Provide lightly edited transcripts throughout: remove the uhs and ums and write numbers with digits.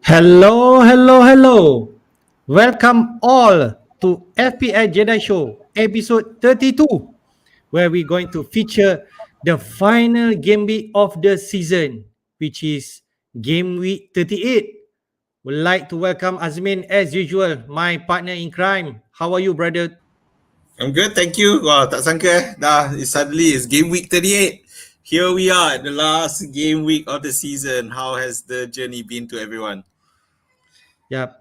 Hello, hello, hello. Welcome all to FPL Jedi Show, episode 32, where we're going to feature the final game week of the season, which is game week 38. Would like to welcome Azmin as usual, my partner in crime. How are you, brother? I'm good, thank you. Wah, tak sangka suddenly it's game week 38. Here we are at the last game week of the season. How has the journey been to everyone? Yeah,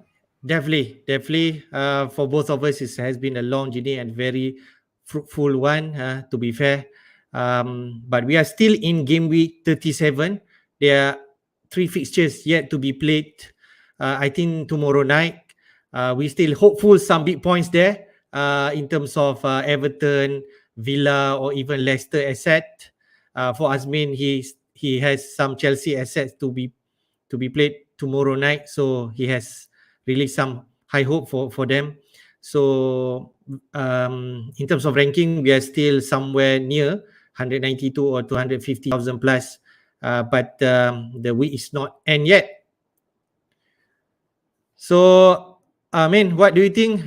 definitely. For both of us, it has been a long journey and very fruitful one. To be fair, but we are still in game week 37. There are three fixtures yet to be played. I think tomorrow night. We still hopeful some big points there. In terms of Everton, Villa, or even Leicester asset. For Azmin, he has some Chelsea assets to be played tomorrow night. So he has really some high hope for them. So in terms of ranking, we are still somewhere near 192 or 250,000 plus. But the week is not end yet. So, I mean, what do you think?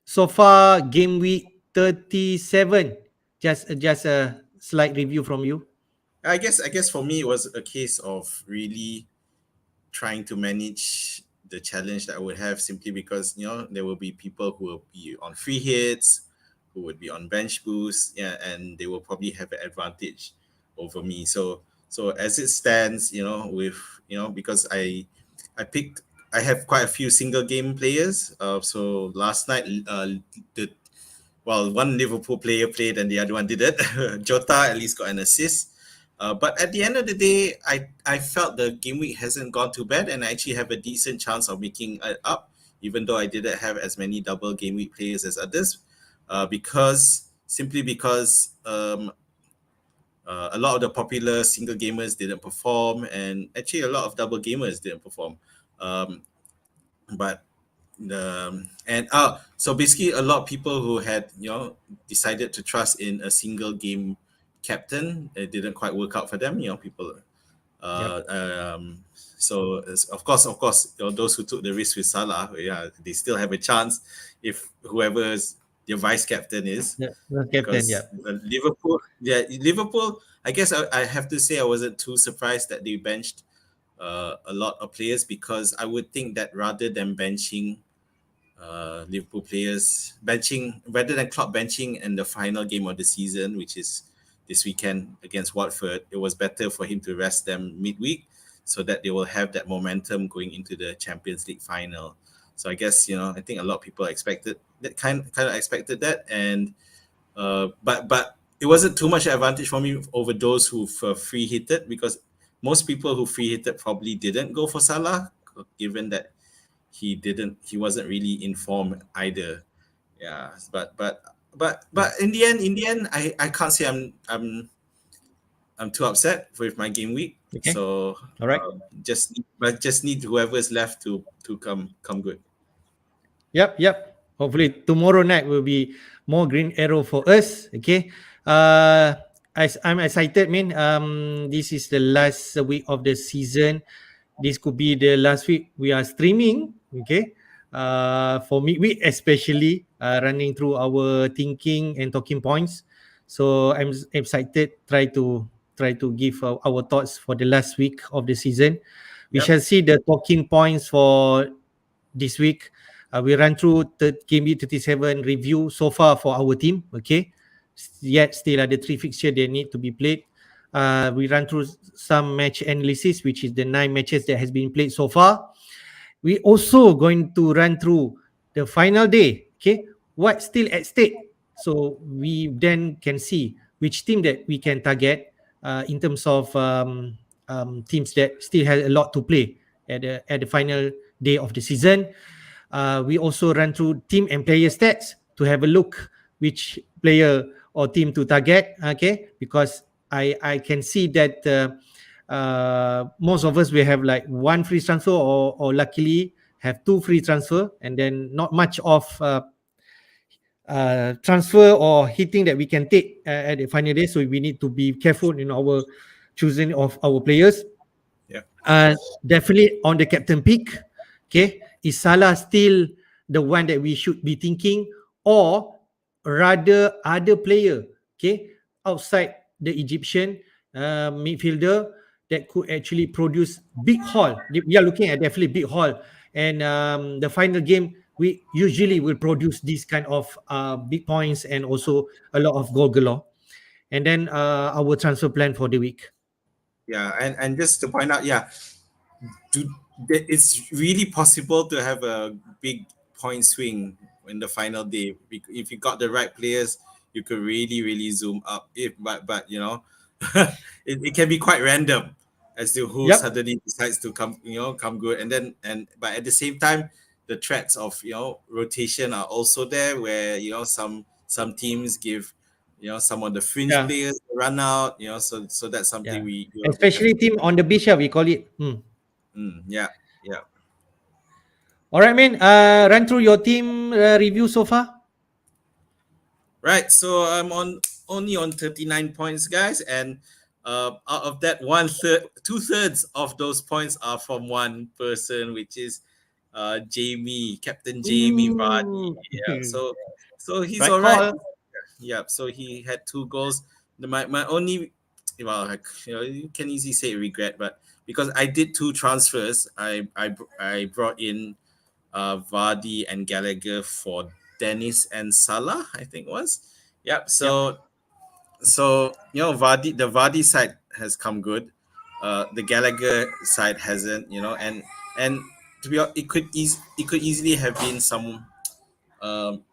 So far, game week 37. Just a slight review from you. I guess for me it was a case of really trying to manage the challenge that I would have simply because there will be people who will be on free hits, who would be on bench boosts, yeah, and they will probably have an advantage over me. So as it stands, with because I have quite a few single game players. So last night, the one Liverpool player played and the other one didn't. Jota at least got an assist. But at the end of the day, I felt the game week hasn't gone too bad, and I actually have a decent chance of making it up, even though I didn't have as many double game week players as others, because a lot of the popular single gamers didn't perform, and actually a lot of double gamers didn't perform. Um, but so basically a lot of people who had decided to trust in a single game captain, it didn't quite work out for them. People Yep. uh so of course those who took the risk with Salah, yeah, they still have a chance if whoever's your vice captain is, Yeah, the captain. because Yeah. Liverpool, I guess I have to say I wasn't too surprised that they benched a lot of players, because I would think that rather than benching Liverpool players, benching rather than Klopp benching in the final game of the season, which is this weekend against Watford, it was better for him to rest them midweek so that they will have that momentum going into the Champions League final. So I guess I think a lot of people expected that, kind of expected that, and but it wasn't too much advantage for me over those who free hitted, because most people who free hitted probably didn't go for Salah, given that he wasn't really informed either. Yeah, but in the end I can't say I'm too upset with my game week. Okay. So All right. just need whoever's left to come good. Yep. Hopefully tomorrow night will be more green arrow for us. Okay. Uh, I'm excited, man. This is the last week of the season. This could be the last week we are streaming. Okay. For midweek especially, running through our thinking and talking points. So I'm excited. Try to give our thoughts for the last week of the season. We Yep. shall see the talking points for this week. We run through game week 37 review so far for our team. Okay, yet still ada three fixture that need to be played. We run through some match analysis, which is the 9 matches that has been played so far. We also going to run through the final day. Okay, what's still at stake. So we then can see which team that we can target in terms of teams that still has a lot to play at the final day of the season. We also run through team and player stats to have a look which player or team to target. Okay, because I can see that most of us will have like one free transfer, or luckily have two free transfer, and then not much of transfer or hitting that we can take at the final day. So we need to be careful in our choosing of our players. Yeah. Definitely on the captain pick. Okay, is Salah still the one that we should be thinking, or rather other player? Okay, outside the Egyptian midfielder that could actually produce big haul. We are looking at definitely big haul, and the final game we usually will produce these kind of big points and also a lot of goal galore. And then our transfer plan for the week. Yeah, and just to point out, yeah, do it's really possible to have a big point swing in the final day. If you got the right players, you could really zoom up. If but you know, it can be quite random as to who Yep. suddenly decides to come good, and then but at the same time, the threats of rotation are also there, where some teams give some of the fringe Yeah. players a run out. So that's something Yeah. we have Especially to. team on the beach, we call it. Hmm. Yeah, yeah. All right, man. Run through your team review so far. Right. So I'm only on 39 points, guys, and out of that, two-thirds of those points are from one person, which is Jamie, Captain Jamie Vardy. Ooh. Yeah. So he's Right all right. call. Yeah. So he had 2 goals. My only, well, you can easily say regret, but because I did 2 transfers, I brought in Vardy and Gallagher for Dennis and Salah, I think it was. Yep. Yep. So the Vardy side has come good. The Gallagher side hasn't, and to be honest, it could easily have been some um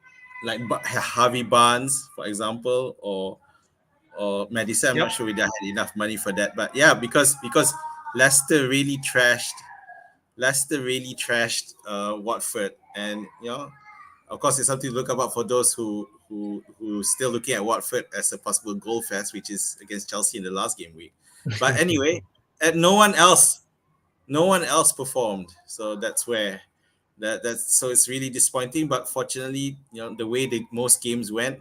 like Harvey Barnes, for example, or Madison. I'm Yep. not sure whether I had enough money for that, but yeah, because Leicester really trashed Watford, and of course, it's something to look about for those who still looking at Watford as a possible goal fest, which is against Chelsea in the last game week. But anyway, and no one else performed, so that's where that's so it's really disappointing. But fortunately, the way most games went,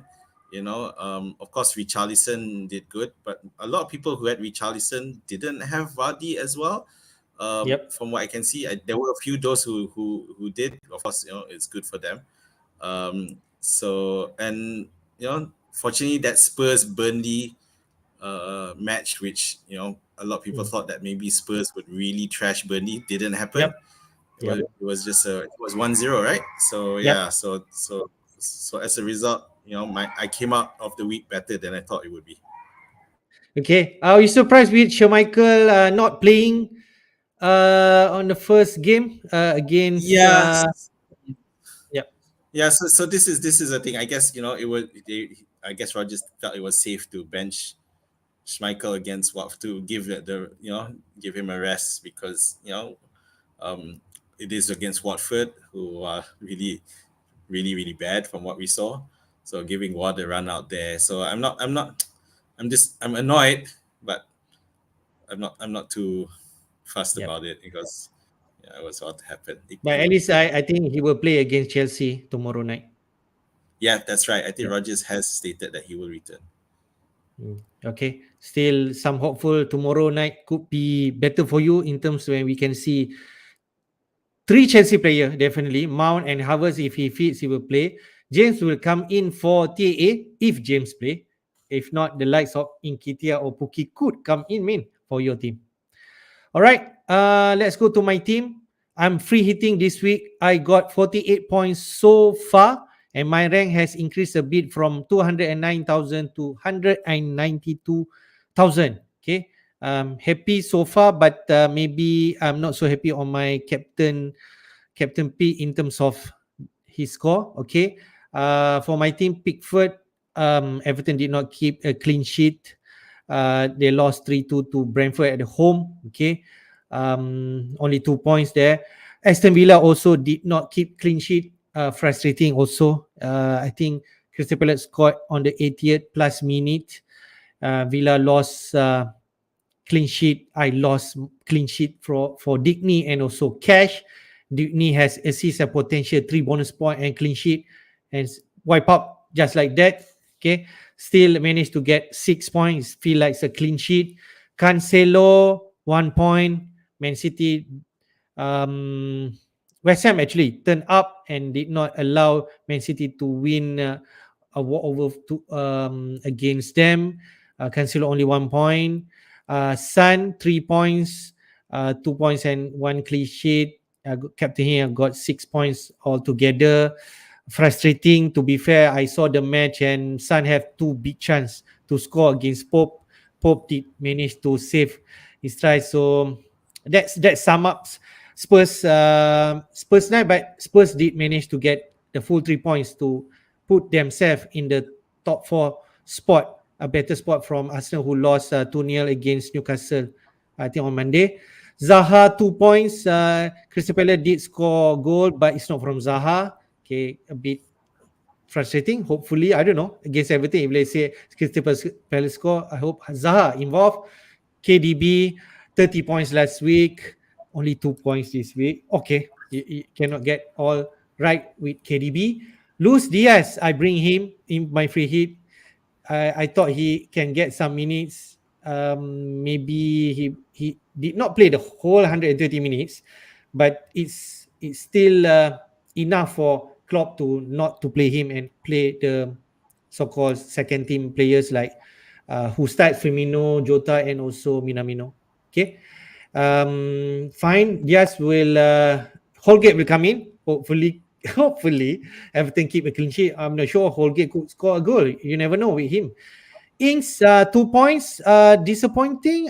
of course, Richarlison did good, but a lot of people who had Richarlison didn't have Vardy as well. Yep. From what I can see, there were a few those who did. Of course, it's good for them. So, and fortunately, that Spurs Burnley match, which a lot of people Mm. thought that maybe Spurs would really trash Burnley, didn't happen. Yep. It was Yep. it was just it was 1-0, right? So Yep. yeah, so as a result, I came out of the week better than I thought it would be. Okay. Are you surprised with Michael not playing on the first game against? Yeah, Yep. yeah. So this is a thing. I guess I guess Rogers felt it was safe to bench Schmeichel against Watford, to give give him a rest, because it is against Watford, who are really bad from what we saw. So giving Ward a run out there. So I'm annoyed, but I'm not too fussed Yep. about it, because it was what happened. But at least I think he will play against Chelsea tomorrow night. Yeah, that's right. I think Yep. Rogers has stated that he will return. Okay. Still some hopeful tomorrow night could be better for you in terms when we can see three Chelsea player definitely. Mount and Havertz, if he fits, he will play. James will come in for TAA if James play. If not, the likes of Inkitia or Puki could come in, man, for your team. All right, let's go to my team. I'm free hitting this week. I got 48 points so far, and my rank has increased a bit from 209,000 to 192,000. Okay, happy so far, but maybe I'm not so happy on my Captain P in terms of his score. Okay, for my team, Pickford, Everton did not keep a clean sheet. They lost 3-2 to Brentford at the home. Okay, only 2 points there. Aston Villa also did not keep clean sheet. Frustrating also. I think Crystal Palace scored on the 80th plus minute. Villa lost clean sheet. I lost clean sheet for Digney and also Cash. Digney has assist and potential 3 bonus point and clean sheet and wipe up just like that. Okay, still managed to get 6 points. Feel like it's a clean sheet. Cancelo 1 point. Man City, um, West Ham actually turned up and did not allow Man City to win a walkover against them. Cancelo only 1 point. Son 3 points, 2 points and one clean sheet. Captain here got 6 points altogether. Frustrating, to be fair. I saw the match and Son have two big chance to score against Pope. Pope did manage to save his try. So that sum up Spurs night, but Spurs did manage to get the full 3 points to put themselves in the top four spot, a better spot from Arsenal, who lost 2-0 against Newcastle, I think on Monday. Zaha 2 points. Crystal Palace did score a goal, but it's not from Zaha. Okay, a bit frustrating. Hopefully, I don't know, against Everton, if let's say Crystal Palace score, I hope Zaha involved. KDB 30 points last week, only 2 points this week. Okay, you cannot get all right with KDB. Luis Diaz, I bring him in my free hit. I thought he can get some minutes. Maybe he did not play the whole 130 minutes, but it's still enough for Klopp to not to play him and play the so-called second team players like who start Firmino, Jota, and also Minamino. Okay, fine. Diaz will Holgate will come in. Hopefully, hopefully Everton keep a clean sheet. I'm not sure Holgate could score a goal. You never know with him. Ings 2 points. Disappointing.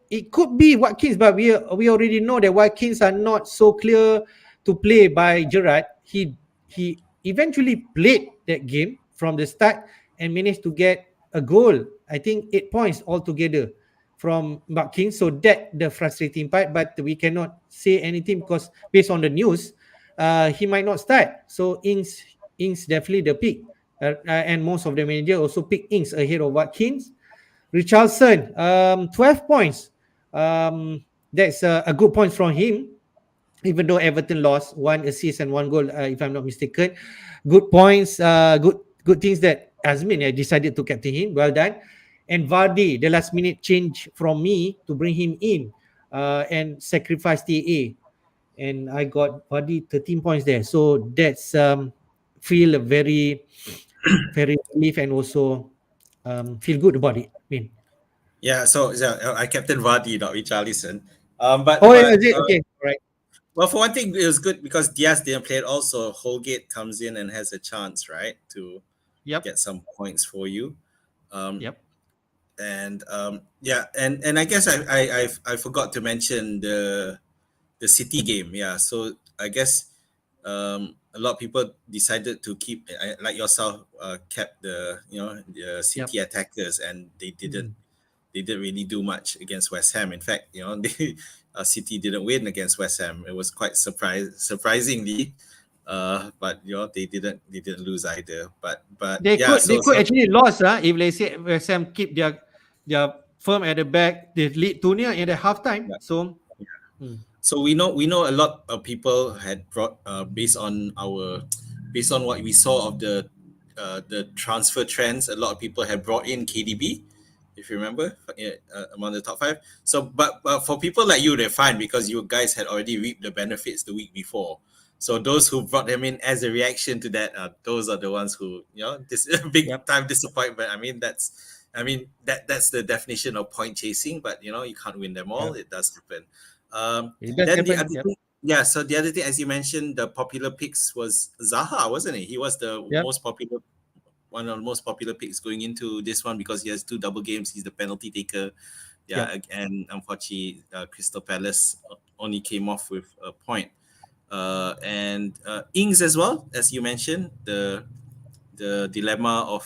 It could be Watkins, but we already know that Watkins are not so clear to play by Gerrard. He eventually played that game from the start and managed to get a goal. I think 8 points altogether from Watkins. So that the frustrating part, but we cannot say anything because based on the news, he might not start. So Ings definitely the pick. And most of the manager also pick Ings ahead of Watkins. Richarlison, 12 points. That's a good point from him, even though Everton lost, 1 assist and 1 goal, if I'm not mistaken. Good points, good things that Azmin decided to captain him. Well done. And Vardy, the last minute change from me to bring him in and sacrifice TAA. And I got Vardy 13 points there. So that's feel very relief and also feel good about it. I mean, Yeah, so I captain Vardy, not Richarlison. oh, yeah, But is it okay? All right. well, for one thing, it was good because Diaz didn't play it. Also, Holgate comes in and has a chance, right, to Yep. get some points for you. Um, Yep. and yeah, and I guess I forgot to mention the City game. Yeah, so I guess a lot of people decided to keep, like yourself, kept the Yep. City attackers, and Mm. they didn't really do much against West Ham. In fact, City didn't win against West Ham. It was quite surprisingly, but they didn't lose either. But They yeah, could they so could so actually lose if they say West Ham keep their firm at the back. They lead 2-0 at the halftime. yeah. So mm, So we know a lot of people had brought based on what we saw of the transfer trends. A lot of people had brought in KDB, if you remember, among the top five. So, but for people like you, they're fine because you guys had already reaped the benefits the week before. So those who brought them in as a reaction to that, those are the ones who this big yep. time disappointment. That's the definition of point chasing. But you can't win them all. Yep. It does happen. It does Then the happen. other Yep. thing, yeah. So the other thing, as you mentioned, the popular picks was Zaha, wasn't it? He was the Yep. most popular, one of the most popular picks going into this one because he has two double games. He's the penalty taker. Yeah, Yep. and unfortunately, Crystal Palace only came off with a point. And Ings as well, as you mentioned, the dilemma of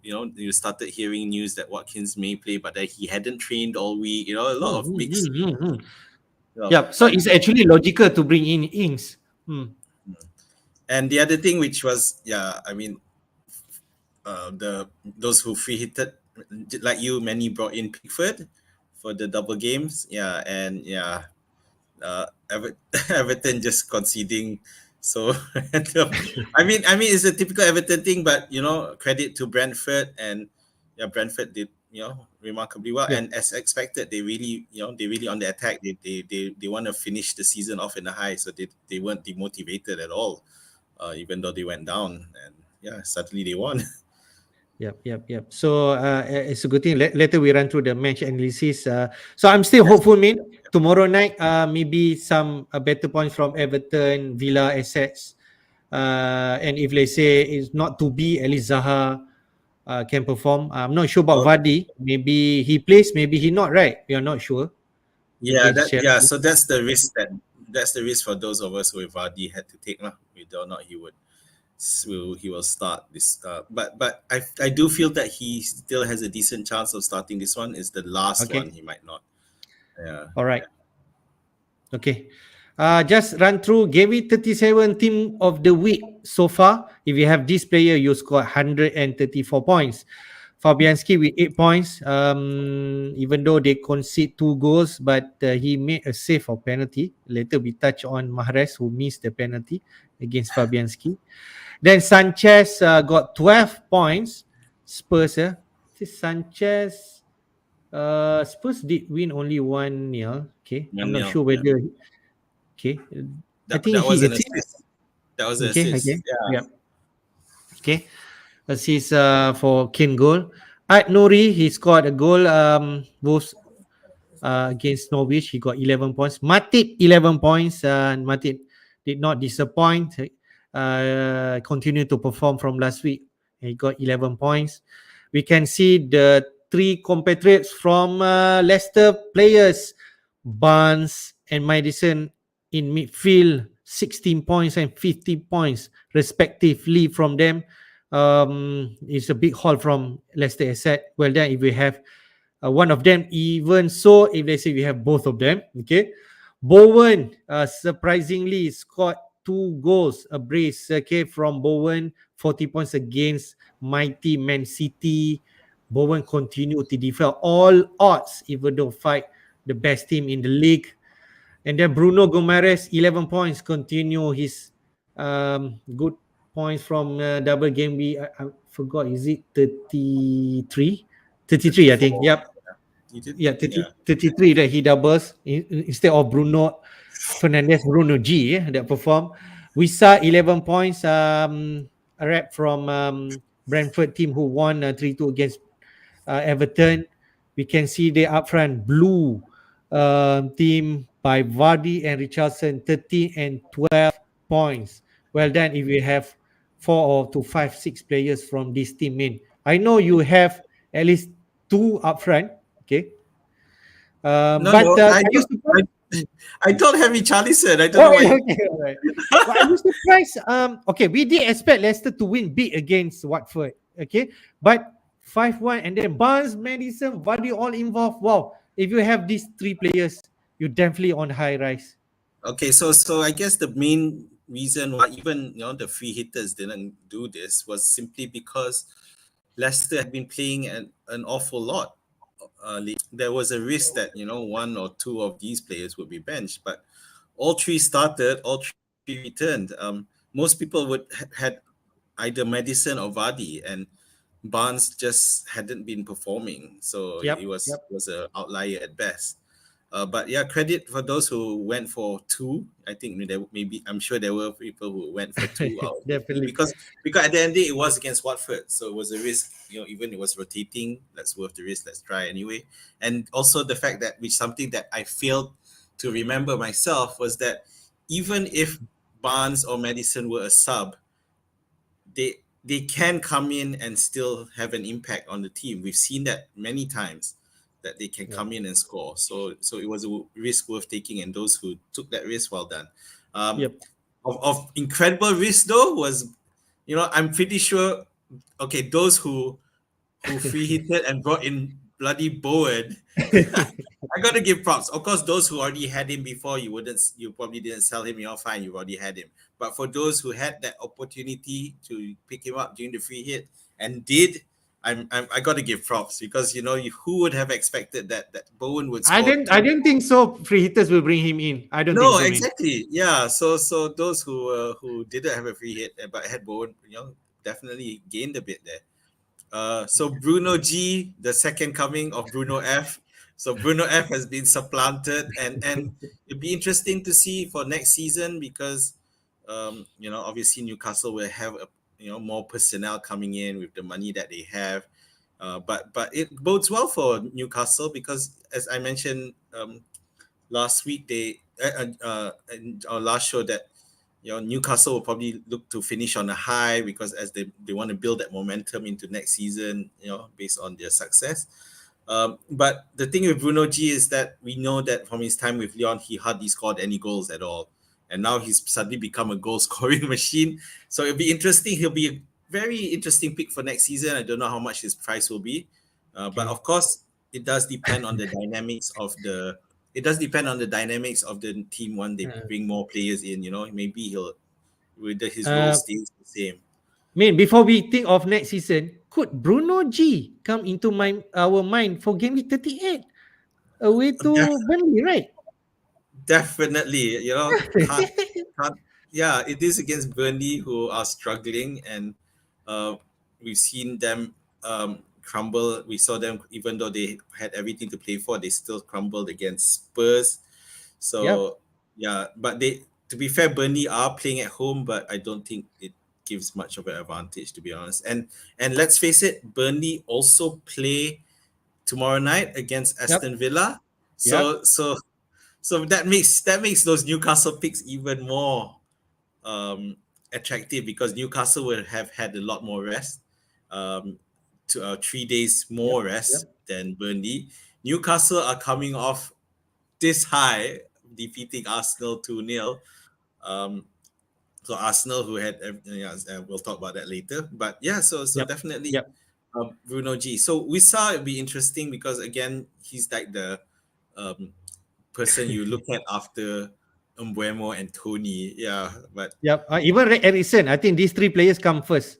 you started hearing news that Watkins may play, but that he hadn't trained all week. A lot Mm, of mm, mixed. mm, mm, mm. Well, Yep. So it's actually logical to bring in Ings. Mm. and the other thing, which was, yeah, I mean, the those who free hitted, like you, many brought in Pickford for the double games. Yeah, and yeah, Everton just conceding so random. I mean, it's a typical Everton thing, but credit to Brentford, and yeah, Brentford did remarkably well. Yep. And as expected, they really on the attack. They want to finish the season off in a high, so they weren't demotivated at all, even though they went down. And yeah, suddenly they won. Yep. So it's a good thing. Later we run through the match analysis. So I'm still Yes. hopeful, man. Tomorrow night, maybe some better points from Everton, Villa, assets. And if let's say it's not to be, at least Zaha can perform. I'm not sure about Okay. Vardy. Maybe he plays, maybe he not. Right? We are not sure against Chelsea. So that's the risk for those of us who Vardy had to take, lah. Whether or not he will start this. But I do feel that he still has a decent chance of starting this one. Is the last Okay. one he might not. Yeah. All right. Okay. Just run through Gameweek 37 team of the week so far. If you have this player, you score 134 points. Fabianski with 8 points. Even though they concede 2 goals, but he made a save of penalty. Later we touch on Mahrez, who missed the penalty against Fabianski. Then Sanchez got 12 points. Spurs, this Sanchez, Spurs did win only 1-0. Okay, I'm not 1-0, sure yeah. whether. Okay, I think That was he an assist. assist. That was an Okay, assist. Yeah. yeah. Okay, assist for Kane goal. At Nouri, he scored a goal. Both against Norwich, he got 11 points. Matip 11 points. And Matip did not disappoint. Continued to perform from last week. He got 11 points. We can see the 3 compatriots from Leicester players, Barnes and Madison in midfield, 16 points and 15 points respectively from them. It's a big haul from Leicester asset. Well done if we have one of them. Even so, if let's say we have both of them, okay. Bowen surprisingly scored 2 goals, a brace, okay, from Bowen, 40 points against mighty Man City. Bowen continued to defy all odds, even though fight the best team in the league. And then Bruno Gomes, 11 points, continue his good points from double game week. I forgot, is it 33? 33, I think. 34. Yep. You did? Yeah, Yeah. 33 that he doubles instead of Bruno Fernandes, Bruno G, that performed. We saw 11 points, a rep from Brentford team who won 3-2 against Everton. We can see the upfront blue team by Vardy and Richardson, 13 and 12 points. Well done if we have 4 or to 5, 6 players from this team in. I know you have at least 2 upfront, okay? No, But I are you don't. surprised? I don't have Richarlison. I don't Oh, know why. okay, all right. But are you surprised? Okay, we did expect Leicester to win big against Watford, okay? But 5-1 and then Barnes, Madison, Vardy all involved. Wow, if you have these 3 players, you're definitely on high rise. Okay, so I guess the main reason why even the free hitters didn't do this was simply because Leicester had been playing an awful lot. There was a risk that 1 or 2 of these players would be benched, but all 3 started, all 3 returned. Most people would had either Madison or Vardy, and Barnes just hadn't been performing, so it Yep. was an outlier at best. But yeah, credit for those who went for 2. I think I'm sure there were people who went for 2 out of 2 Definitely. because at the end of the day it was against Watford, so it was a risk. Even it was rotating. Let's worth the risk. Let's try anyway. And also the fact that something that I failed to remember myself was that even if Barnes or Madison were a sub, they can come in and still have an impact on the team. We've seen that many times, that they can come in and score. So it was a risk worth taking, and those who took that risk, well done. Of incredible risk though was, I'm pretty sure, okay, those who free hitted and brought in bloody Bowen, I gotta give props. Of course, those who already had him before, you probably didn't sell him. You're fine. You already had him. But for those who had that opportunity to pick him up during the free hit and did, I got to give props, because who would have expected that Bowen would score? I didn't think so. Free hitters will bring him in. I don't think so. Exactly. Yeah. So those who didn't have a free hit but had Bowen, definitely gained a bit there. So Bruno G, the second coming of Bruno F. So Bruno F has been supplanted, and it'd be interesting to see for next season because, obviously Newcastle will have more personnel coming in with the money that they have, but it bodes well for Newcastle because as I mentioned last week in our last show that Newcastle will probably look to finish on a high because as they want to build that momentum into next season, based on their success. But the thing with Bruno G is that we know that from his time with Lyon, he hardly scored any goals at all. And now he's suddenly become a goal scoring machine. So it'll be interesting. He'll be a very interesting pick for next season. I don't know how much his price will be. But of course, it does depend on the dynamics of the team when they Uh, bring more players in. Maybe his role uh, stays the same. before we think of next season, could Bruno G come into our mind for game week 38 away to Burnley, right? Definitely, can't. Yeah, it is against Burnley who are struggling, and uh, we've seen them crumble. We saw them even though they had everything to play for, they still crumbled against Spurs. Yep, So yeah, but to be fair, Burnley are playing at home, but I don't think it gives much of an advantage to be honest. And let's face it, Burnley also play tomorrow night against yep, Aston Villa. yep, So that makes those Newcastle picks even more um, attractive because Newcastle will have had a lot more rest, to 3 days yep, more rest yep, than Burnley. Newcastle are coming off this high, defeating Arsenal 2-0. Um, so Arsenal, who had, we'll talk about that later. But yeah, so yep, definitely yep. Bruno G. So we saw it be interesting because again, he's like the um, person you look at after Mbuemo and Tony. Yeah, but Yep. Even Eriksen, I think these three players come first.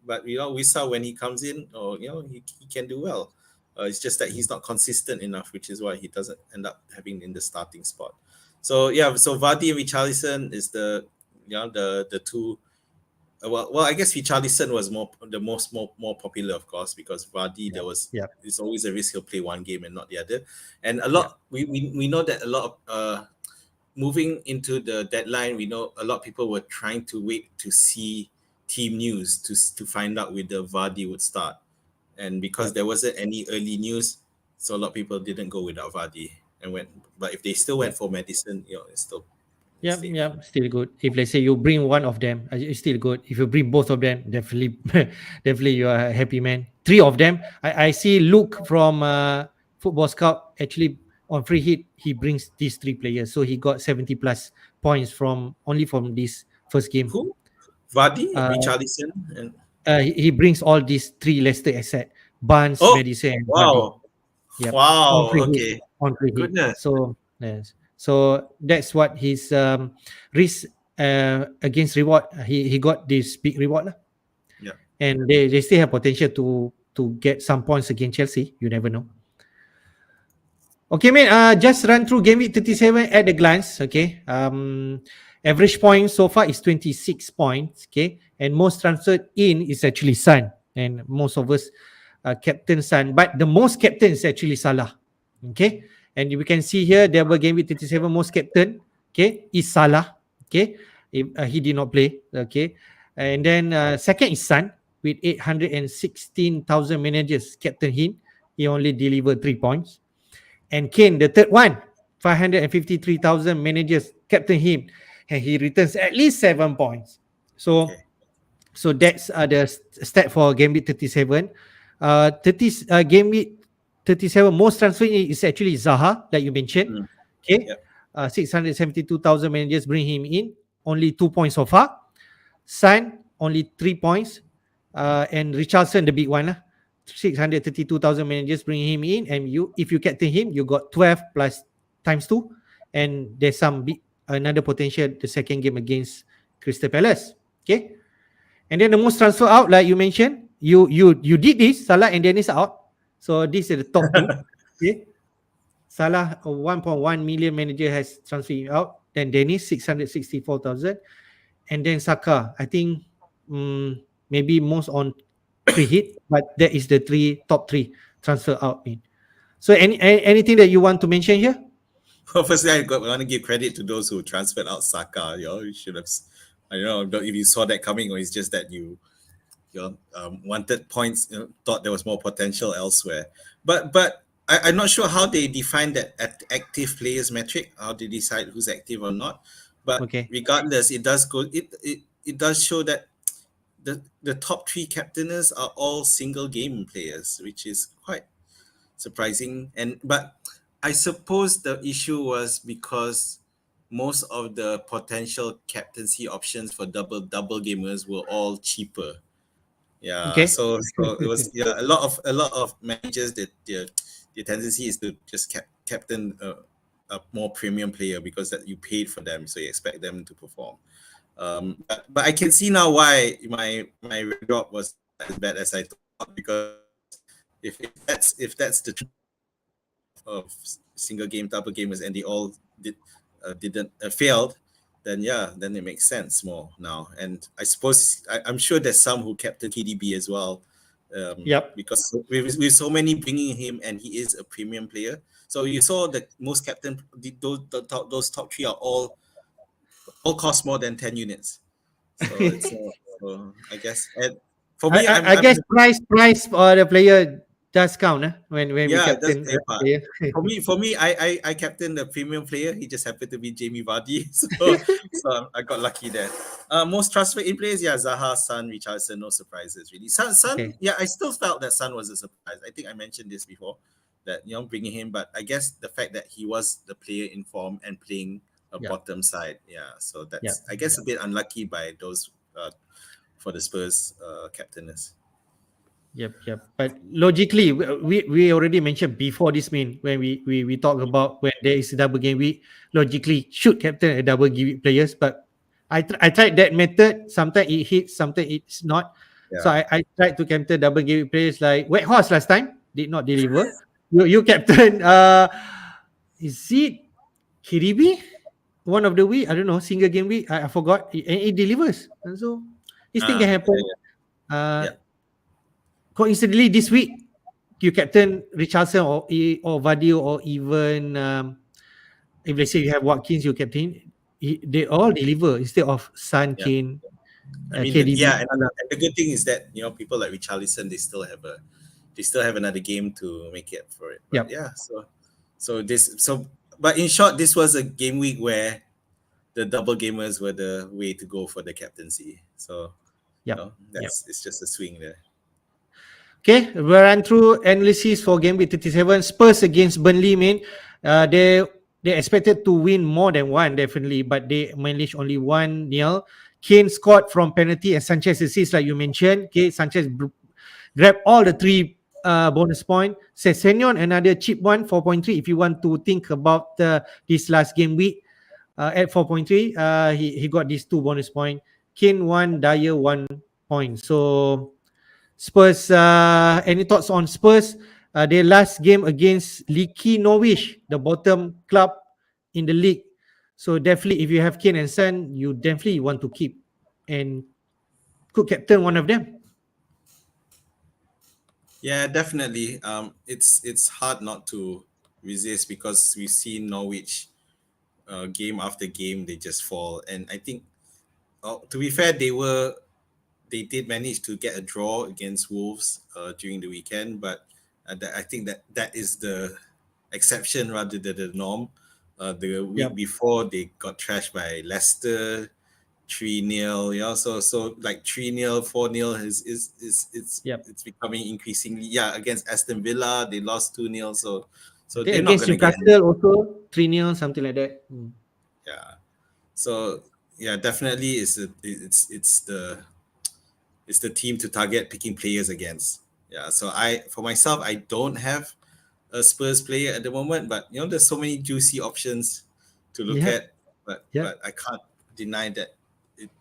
but we saw when he comes in, or he can do well. It's just that he's not consistent enough, which is why he doesn't end up having in the starting spot. So yeah, so Vardy and Richarlison is the two. Well, I guess Richarlison was more popular, of course, because Vardy Yep, yep, there's always a risk he'll play one game and not the other, and a yep, lot we know that a lot of moving into the deadline, we know a lot of people were trying to wait to see team news to find out whether Vardy would start. And because yep, there wasn't any early news, so a lot of people didn't go without Vardy and went. But if they still went yep. for Madison, it's still Yep, safe. yep, still good. If let's say you bring one of them, it's still good. If you bring both of them, definitely, definitely you are a happy man. Three of them, I see Luke from Football Scout actually on free hit. He brings these three players, so he got 70 plus points from this first game. Who? Vardy, Uh, Richarlison, and he brings all these three Leicester asset: Barnes, oh, Madison, and Vardy. wow, Yep, on wow, free hit, okay, on free hit. goodness, So yes, so that's what his risk against reward. He got this big reward lah. yeah. And they still have potential to get some points against Chelsea. You never know. Okay, man. Just run through game week 37 at a glance. Okay. Average point so far is 26 points. Okay, and most transferred in is actually Son, and most of us captain Son, but the most captain is actually Salah. Okay, and we can see here there were game week 37 most captain. Okay, is Salah. Okay, he did not play. Okay, and then second is Son with 816,000 managers captain him. He only delivered 3 points. And Kane, the third one, 553,000 managers captain him, and he returns at least 7 points. So, Okay. so that's the stat for game week 37. 30 game week 37 most transfer is actually Zaha, like you mentioned. Mm, Okay, yep. 672,000 managers bring him in, only 2 points so far. Son only 3 points, and Richardson the big one lah. 632,000 managers bring him in, and if you captain him, you got 12 plus times 2, and there's some another potential the second game against Crystal Palace. Okay, and then the most transfer out, like you mentioned, you did this. Salah and Dennis out, so this is the top two. Okay, Salah 1.1 million manager has transferred out, then Dennis 664,000, and then Saka. I think maybe most on free hit, but that is the top three transfer out in. So anything that you want to mention here? Well, firstly, want to give credit to those who transferred out Saka. You should have. I don't know if you saw that coming, or it's just that you wanted points, thought there was more potential elsewhere. But I'm not sure how they define that active players metric. How they decide who's active or not. But Okay. regardless, it does go. It does show that the top three captainers are all single game players, which is quite surprising. But I suppose the issue was because most of the potential captaincy options for double gamers were all cheaper. Yeah, Okay. so it was a lot of managers that their tendency is to just captain a more premium player because that you paid for them, so you expect them to perform. But I can see now why my drop was as bad as I thought, because if that's the truth of single game double gamers and they all didn't failed, then then it makes sense more now. And I suppose I'm sure there's some who captain KDB as well, Yep. because with so many bringing him, and he is a premium player. So you saw that most captain those top three are all cost more than 10 units. So it's so I guess, and for me, I guess price for the player does count, when we yeah, that's captain play a part. player. For me, I captained the premium player. He just happened to be Jamie Vardy, so I got lucky there. Most trustworthy in players, Zaha, Son, Richarlison, no surprises really. Son, Okay. I still felt that Son was a surprise. I think I mentioned this before, that bringing him, but I guess the fact that he was the player in form and playing a Yep. bottom side, so Yep. that's, I guess, a bit unlucky by those for the Spurs captainers. Yep. But logically, we already mentioned before this mean when we talk about when there is a double game week, logically should captain a double game week players. But I tried that method. Sometimes it hits, sometimes it's not. So Yeah. I tried to captain double game week players like White Horse last time, did not deliver. You captain is it Kiribi? One of the week, I don't know, single game week, I forgot, and it delivers. And so this thing can happen. Yeah. Uh, Yeah. Coincidentally, this week you captain Richardson or Vadio, or even if let's say you have Watkins, you captain, they all deliver instead of Sun, Yeah. Kane, I mean, KDB. and the good thing is that people like Richarlison, they still have another game to make it for it. But Yep. but in short, this was a game week where the double gamers were the way to go for the captaincy. So Yep. it's just a swing there. Okay, we run through analysis for game week 37. Spurs against Burnley, man. They expected to win more than one, definitely, but they managed only 1-0. Kane scored from penalty and Sanchez assist, like you mentioned. Okay, Sanchez grabbed all the three bonus point. Sessegnon, another cheap one, 4.3. If you want to think about this last game week, at 4.3, he got these 2 bonus point. Kane 1, Dyer 1 point. So Spurs, any thoughts on Spurs? Their last game against Leaky Norwich, the bottom club in the league. So definitely, if you have Kane and Son, you definitely want to keep and could captain one of them. Yeah, definitely. It's hard not to resist, because we see Norwich game after game, they just fall. And I think, to be fair, they did manage to get a draw against Wolves during the weekend, but I think that is the exception rather than the norm. The week before, they got trashed by Leicester 3-0. So like 3-0, 4-0 it's becoming increasingly, against Aston Villa they lost 2-0. So they're not Against going to get Newcastle also 3-0, something like that. yeah. So definitely it's the team to target picking players against. Yeah. So for myself, I don't have a Spurs player at the moment, but there's so many juicy options to look at. But I can't deny that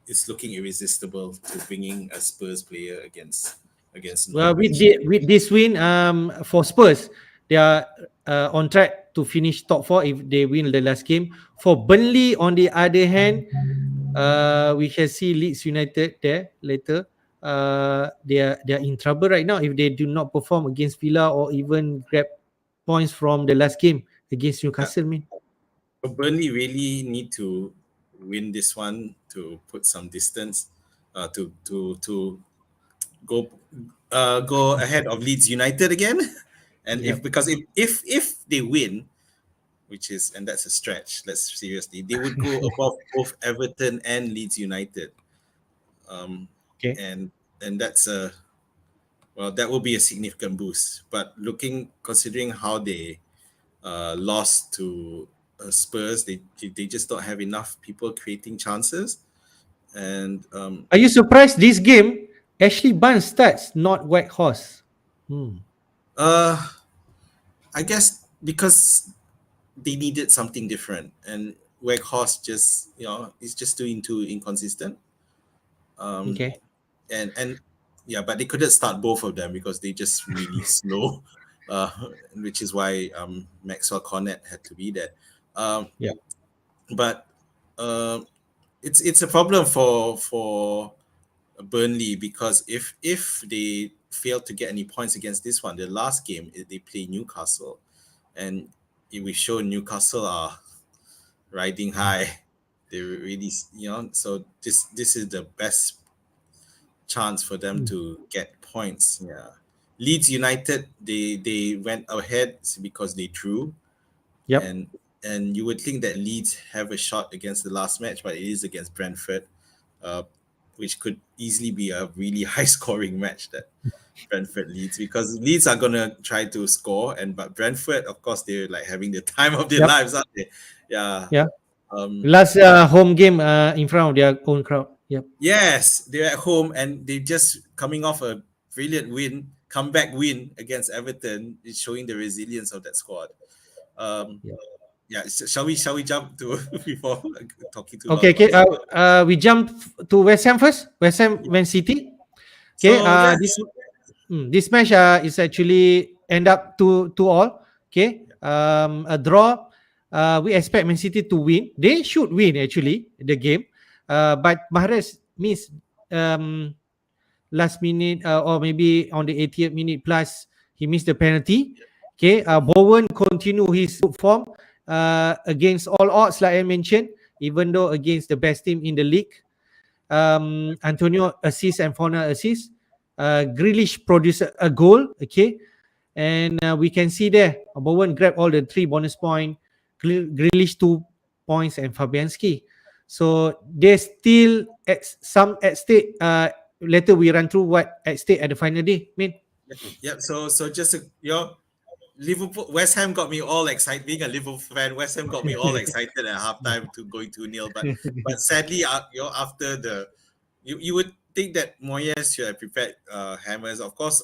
it's looking irresistible to bringing a Spurs player against Well, Norwich. with this win, for Spurs, they are on track to finish top 4 if they win the last game. For Burnley, on the other hand, we shall see Leeds United there later. they're in trouble right now if they do not perform against Villa or even grab points from the last game against Yeah. Newcastle. Man, So Burnley really need to win this one to put some distance, to go go ahead of Leeds United again. And yep, if they win, which is, and that's a stretch, let's seriously, they would go above both Everton and Leeds United. Um, okay. and that's a, well, that will be a significant boost. But considering how they lost to Spurs, they just don't have enough people creating chances. And Are you surprised this game Ashley Barnes starts, not White Horse? uh, I guess because they needed something different, and Weghorst just, is just too inconsistent. Um, Okay. and yeah, but they couldn't start both of them because they just really slow, uh, which is why Maxwell Cornet had to be there. Um, Yeah. but uh, it's a problem for Burnley, because if they fail to get any points against this one, the last game they play Newcastle, and we show Newcastle are riding high. They really, so this is the best chance for them Mm. to get points. Yeah, Leeds United, they went ahead because they drew, Yep. and you would think that Leeds have a shot against the last match, but it is against Brentford, uh, which could easily be a really high scoring match, that Brentford Leeds, because Leeds are gonna try to score, and but Brentford, of course, they're like having the time of their Yep. lives, aren't they? Yeah. Yeah. Um, Last home game in front of their own crowd. Yep. yes, they're at home and they just coming off a brilliant win, comeback win against Everton. It's showing the resilience of that squad. Um, Yep. yeah, shall we jump to before talking too long Okay. about Okay. this? We jump to West Ham first. West Ham, Man City. Okay. So yeah, This match is actually end up 2-2 all. Okay. A draw. We expect Man City to win. They should win actually the game. But Mahrez missed um, last minute or maybe on the 80th minute plus he missed the penalty. Okay. Bowen continue his good form against all odds, like I mentioned, even though against the best team in the league. Antonio assist and Fauna assist. Grealish produced a goal. Okay, and we can see there Bowen grabbed all the 3 bonus point. Grealish 2 points and Fabianski. So there's still some at stake. Later we run through what at stake at the final day. yeah. So just Liverpool, West Ham got me all excited. Being a Liverpool fan, West Ham got me all excited at halftime to going 2-0. But sadly, after you would think that Moyes should have prepared hammers. Of course,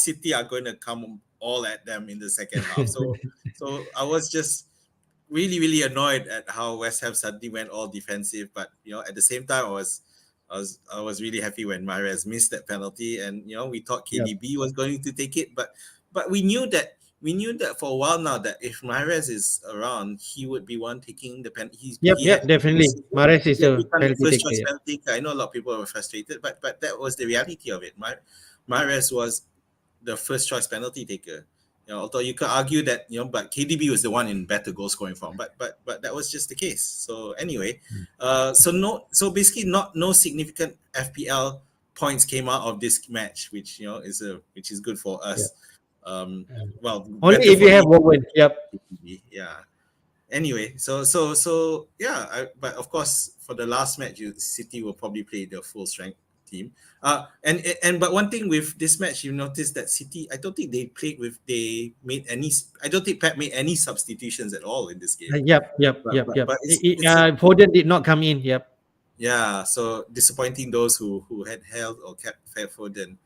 City are going to come all at them in the second half. So I was just really really annoyed at how West Ham suddenly went all defensive. But at the same time, I was really happy when Mahrez missed that penalty, and we thought Yep. KDB was going to take it, but we knew that for a while now, that if Mahrez is around, he would be one taking the pen. Yep, He yep, had definitely. Mahrez is he had the become the penalty first taker. choice Yeah. penalty taker. I know a lot of people were frustrated, but that was the reality of it. Mahrez was the first choice penalty taker. Although you could argue that but KDB was the one in better goal scoring form, but that was just the case. So anyway, so basically no significant FPL points came out of this match, which which is good for Yeah. us. Well, Only better if for you have Leeds, Bowen. Yep. yeah. Anyway, so yeah, but of course for the last match, City will probably play the full strength team. But one thing with this match, you notice that City, I don't think they made any. I don't think Pep made any substitutions at all in this game. Yep, yep, But yep, but, yep. but it's Foden did not come in. Yep. yeah. So disappointing those who had held or kept Foden.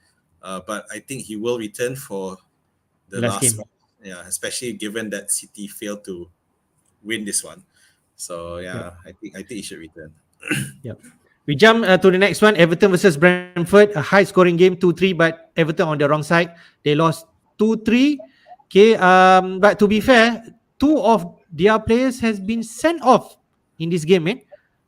But I think he will return for the Last last game. match. Yeah, especially given that City failed to win this one. So Yep. yeah, I think he should return. Yep. We jump to the next one. Everton versus Brentford. A high scoring game, 2-3, but Everton on the wrong side. They lost 2-3. Okay. But to be fair, two of their players has been sent off in this game, man.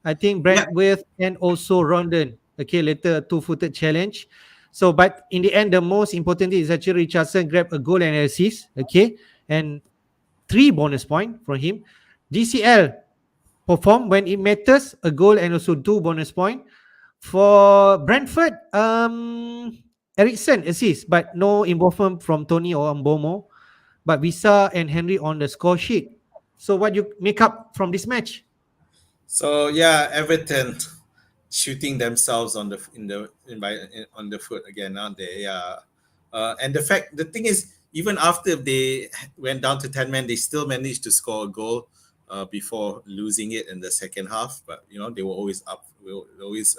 I think Yeah, Brentworth and also Rondon. Okay, later two-footed challenge. So, but in the end, the most important thing is actually Richardson grabbed a goal and an assist. Okay, and 3 bonus point from him. DCL perform when it matters, a goal and also 2 bonus point. For Brentford, Ericsson assist, but no involvement from Tony or Mbomo. But Visa and Henry on the score sheet. So what you make up from this match? So yeah, Everton shooting themselves on the on the foot again, aren't they? Yeah. And the thing is, even after they went down to 10 men, they still managed to score a goal before losing it in the second half. But they were always up, we were always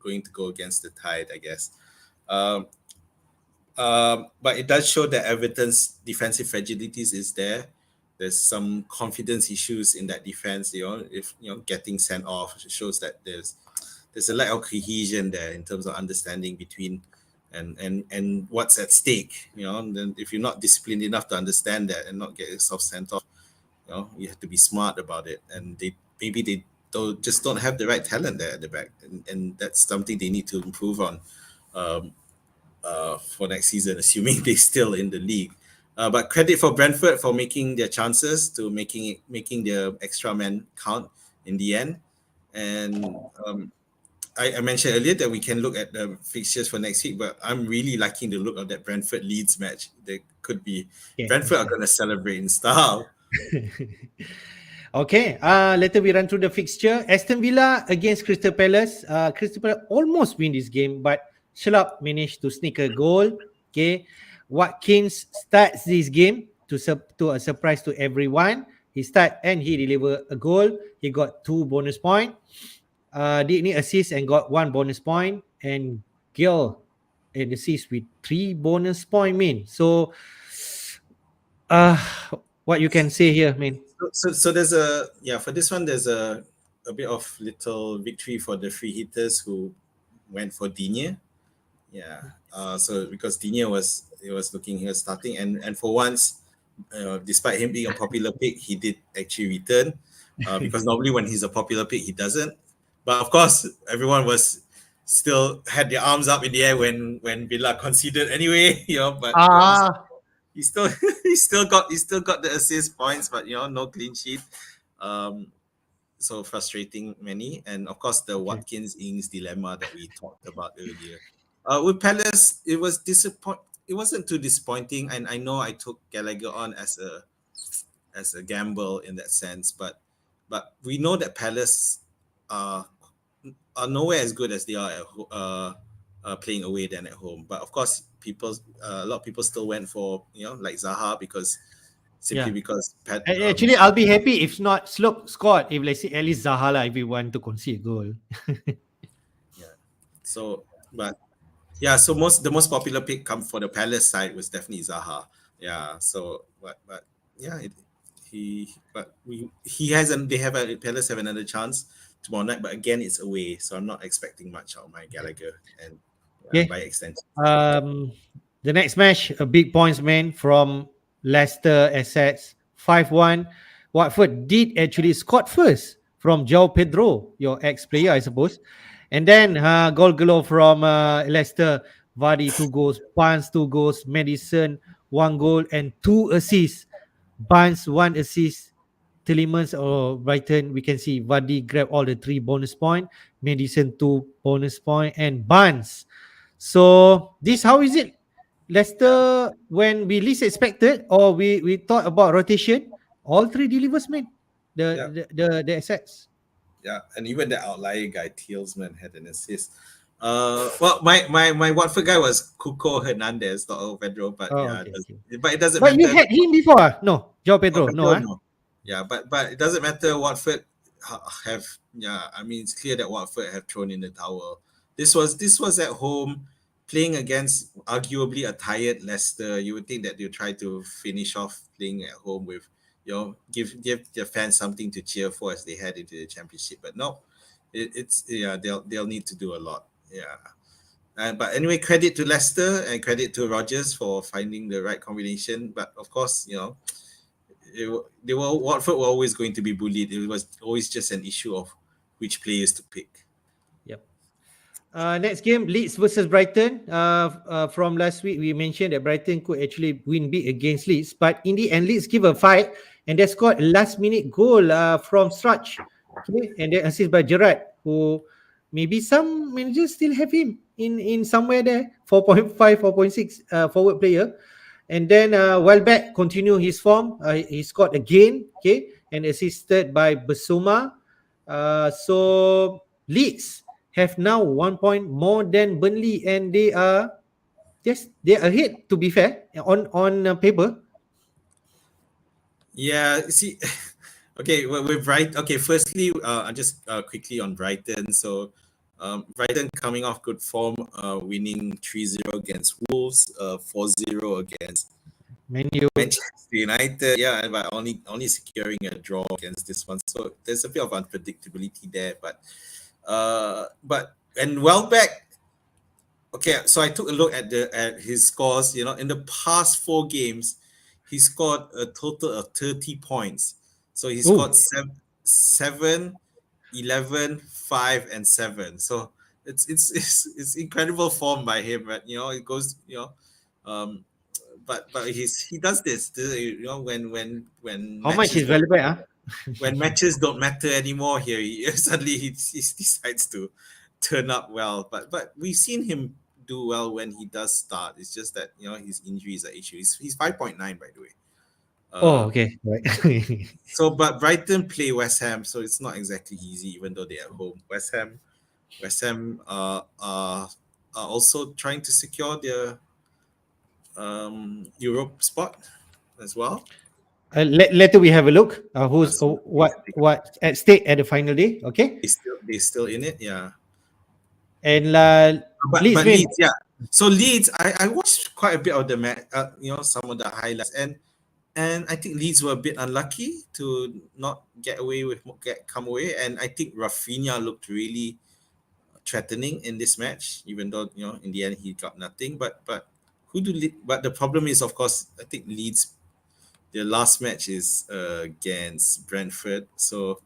going to go against the tide, I guess. Um, but it does show that Everton's defensive fragilities is there. There's some confidence issues in that defense. If getting sent off, it shows that there's a lack of cohesion there in terms of understanding between and what's at stake. And then if you're not disciplined enough to understand that and not get yourself sent off, you have to be smart about it. And they don't have the right talent there at the back, and that's something they need to improve on. Um, for next season, assuming they're still in the league. But credit for Brentford for making their chances, to making their extra men count in the end. And I mentioned earlier that we can look at the fixtures for next week, but I'm really liking the look of that Brentford Leeds match. There could be Brentford are going to celebrate in style. Okay, later we run through the fixture. Aston Villa against Crystal Palace. Crystal Palace almost win this game, but Schlupp managed to sneak a goal. Okay, Watkins starts this game to a surprise to everyone. He start and he deliver a goal. He got 2 bonus point. Dickney assist and got 1 bonus point, and Gill an assist with 3 bonus point. So, what you can say here, So there's for this one there's a bit of little victory for the free hitters who went for Digne. Yeah. So because Digne was looking, he was starting, and for once, despite him being a popular pick, he did actually return. Because normally when he's a popular pick, he doesn't. But of course, everyone was still had their arms up in the air when Villa conceded anyway. But he still he still got the assist points, but no clean sheet. So frustrating many, and of course the Watkins Ings dilemma that we talked about earlier. With Palace, it was it wasn't too disappointing, and I know I took Gallagher on as a gamble in that sense, but we know that Palace are nowhere as good as they are playing away than at home. But of course, a lot of people still went for like Zaha because actually I'll be happy if not Slope scored. If let's say at least Zaha if we want to concede goal. Yeah. So, but yeah, so the most popular pick come for the Palace side was definitely Zaha. Yeah. So, but yeah, Palace have another chance tomorrow night, but again it's away, so I'm not expecting much out of my Gallagher and by extension. The next match, a big points man from Leicester assets 5-1. Watford did actually score first from João Pedro, your ex-player, I suppose. And then goal galore from Leicester. Vardy 2 goals, Barnes 2 goals, Madison 1 goal and 2 assists. Barnes 1 assist. Tillemans or Brighton, we can see Vardy grab all the 3 bonus point, Madison 2 bonus point, and Barnes. So this, how is it? Leicester, when we least expected or we thought about rotation, all 3 delivers, man. The assets. Yeah, and even the outlier guy Thielsman had an assist. Well, my Watford guy was Cuco Hernandez, not Pedro, but okay. But it doesn't But matter. you had him before, no? João Pedro, no. Yeah, but it doesn't matter. Watford have I mean, it's clear that Watford have thrown in the towel. This was at home, playing against arguably a tired Leicester. You would think that they'll try to finish off playing at home with, give their fans something to cheer for as they head into the championship. But no, they'll need to do a lot. Yeah. But anyway, credit to Leicester and credit to Rodgers for finding the right combination. But of course, Watford were always going to be bullied. It was always just an issue of which players to pick. Yep. Next game, Leeds versus Brighton. From last week, we mentioned that Brighton could actually win big against Leeds, but in the end, Leeds give a fight and they scored a last-minute goal from Struch, okay, and then assist by Gerrard, who maybe some managers still have him in somewhere there, 4.5, 4.6 forward player. And then Welbeck continue his form. He scored again, okay, and assisted by Basuma. So Leeds have now 1 point more than Burnley, and they are they're ahead. To be fair, on paper. Yeah, see, okay, well, with Brighton. Okay, firstly, I just quickly on Brighton. So, Brighton coming off good form, winning 3-0 against Wolves, 4-0 against Menu. Manchester United. Yeah, but only securing a draw against this one. So there's a bit of unpredictability there. But and Welbeck. Okay, so I took a look at his scores. You know, in the past 4 games, he scored a total of 30 points. So he Oh, scored 7, 11, 5, and 7. So it's incredible form by him, right? You know, it goes, um, but he does this, you know, when how much matches is don't Welbeck? Huh? when matches don't matter anymore here, suddenly he decides to turn up well. But we've seen him do well when he does start. It's just that, you know, his injuries are issue. He's 5.9, by the way. Oh, Uh, okay, right. so but Brighton play West Ham, so it's not exactly easy, even though they're at home. West Ham are also trying to secure their Europe spot as well. Later we have a look. Who's So what at stake at the final day? Okay, they still in it, yeah. and But Leeds win. Leeds, yeah. So Leeds, I watched quite a bit of the match, you know, some of the highlights, and I think Leeds were a bit unlucky to not come away, and I think Rafinha looked really threatening in this match, even though, you know, in the end he got nothing. But the problem is, of course, I think Leeds, their last match is against Brentford. So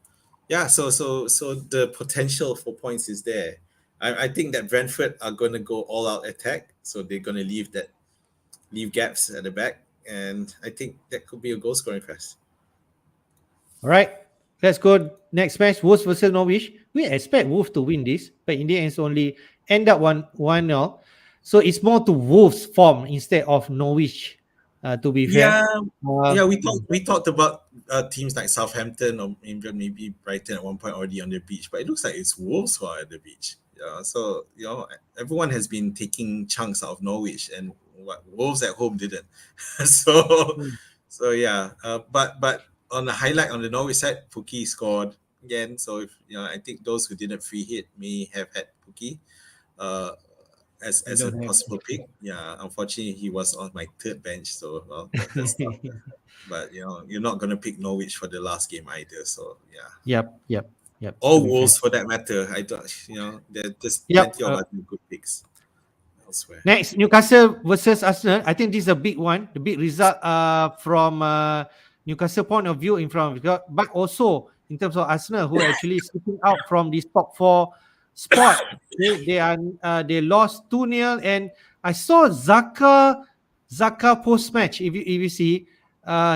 yeah, so the potential for points is there. I think that Brentford are going to go all out attack, so they're going to leave gaps at the back, and I think that could be a goal scoring fest. All right, let's go next match. Wolves versus Norwich. We expect Wolves to win this, but in the end, it's only end up 1-0. So it's more to Wolves' form instead of Norwich. To be fair, Yeah, uh, yeah. We talked about teams like Southampton or maybe Brighton at one point already on the beach, but it looks like it's Wolves who are at the beach. Yeah, so, you know, everyone has been taking chunks out of Norwich, and what Wolves at home didn't. so mm, so yeah. But on the highlight on the Norwich side, Pukki scored again. So, if you know, I think those who didn't free hit may have had Pukki. Uh, we as a don't have. possible pick. Yeah, unfortunately, he was on my third bench, so well, that's not. But, you know, you're not gonna pick Norwich for the last game either. So yeah, Yep. To or be fair, Wolves for that matter. I don't. You know, there's yep. plenty of other good picks elsewhere. Next, Newcastle versus Arsenal. I think this is a big one. The big result from Newcastle point of view in front of, but also in terms of Arsenal, who are actually slipping out from this top four spot. They lost 2-0, and I saw Zaka post match. If you see,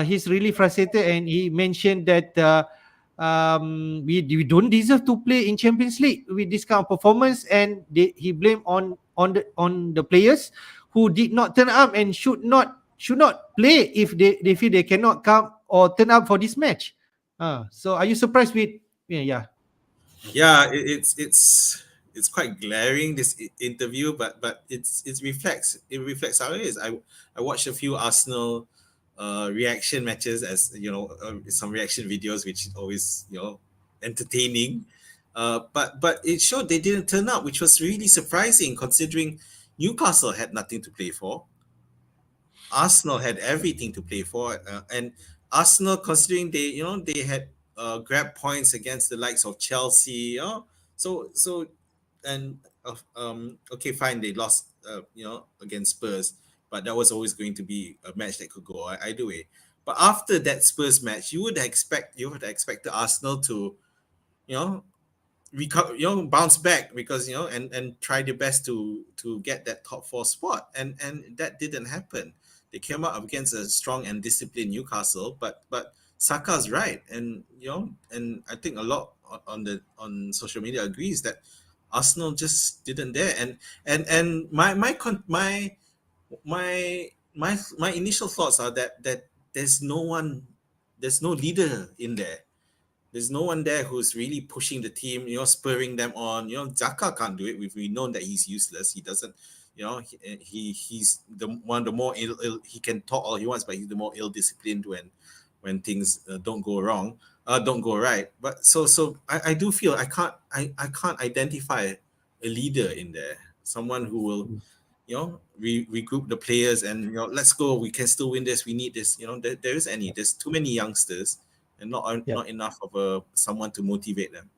he's really frustrated, and he mentioned that we don't deserve to play in Champions League with this kind of performance, and he blamed on the players who did not turn up and should not play if they feel they cannot come or turn up for this match. So are you surprised with yeah. Yeah, it's quite glaring, this interview, but it reflects how it is. I watched a few Arsenal reaction matches, as you know, some reaction videos, which always, you know, entertaining. But it showed they didn't turn up, which was really surprising considering Newcastle had nothing to play for. Arsenal had everything to play for, and Arsenal, considering they had grabbed points against the likes of Chelsea, you know, so and okay, fine, they lost, against Spurs, but that was always going to be a match that could go either way. But after that Spurs match, you would expect the Arsenal to, you know, bounce back, because and try their best to get that top four spot, and that didn't happen. They came up against a strong and disciplined Newcastle, but Saka's right, and I think a lot on social media agrees that Arsenal just didn't dare, and my initial thoughts are that there's no one, there's no leader in there. There's no one there who's really pushing the team, spurring them on. Zaka can't do it. We've known that he's useless. He doesn't, he's the one, the more ill, he can talk all he wants, but he's the more ill-disciplined when things don't go wrong, don't go right. But so I do feel I can't identify a leader in there, someone who will, regroup the players and let's go. We can still win this. We need this. There's too many youngsters and not enough of someone to motivate them.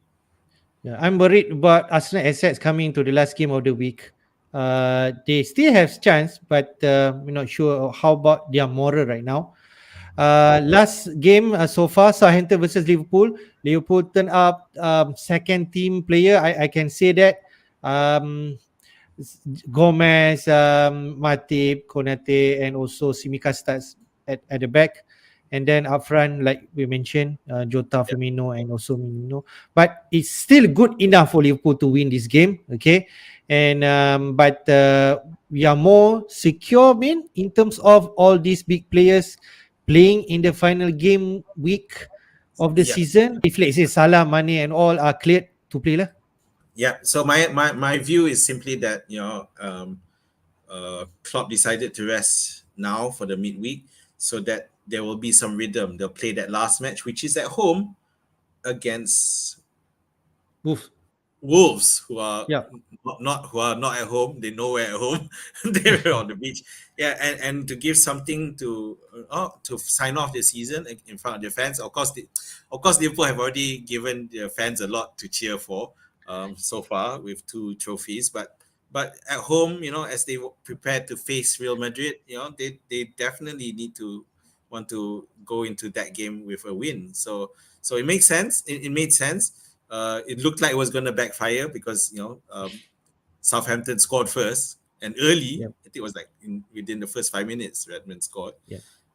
Yeah, I'm worried about Arsenal assets coming to the last game of the week. They still have chance, but we're not sure how about their moral right now. Last game so far, Southampton versus Liverpool. Liverpool turned up second team player. I can say that. Gomez, Matip, Konate, and also Simika starts at the back. And then up front, like we mentioned, Jota, Firmino, and also Minino. But it's still good enough for Liverpool to win this game, okay? And but we are more secure, in terms of all these big players playing in the final game week of the season. If let's say Salah, Mane, and all are cleared to play, Yeah. So my view is simply that Klopp decided to rest now for the midweek so that there will be some rhythm. They'll play that last match, which is at home against Wolves, who are not at home. They know we're at home. They're on the beach. Yeah, and to give something to sign off the season in front of their fans. Of course, Liverpool have already given their fans a lot to cheer for so far with 2 trophies. But at home, as they prepare to face Real Madrid, they definitely want to go into that game with a win. So it makes sense. It made sense. It looked like it was going to backfire because Southampton scored first and early. I think it was like within the first 5 minutes, Redmond scored.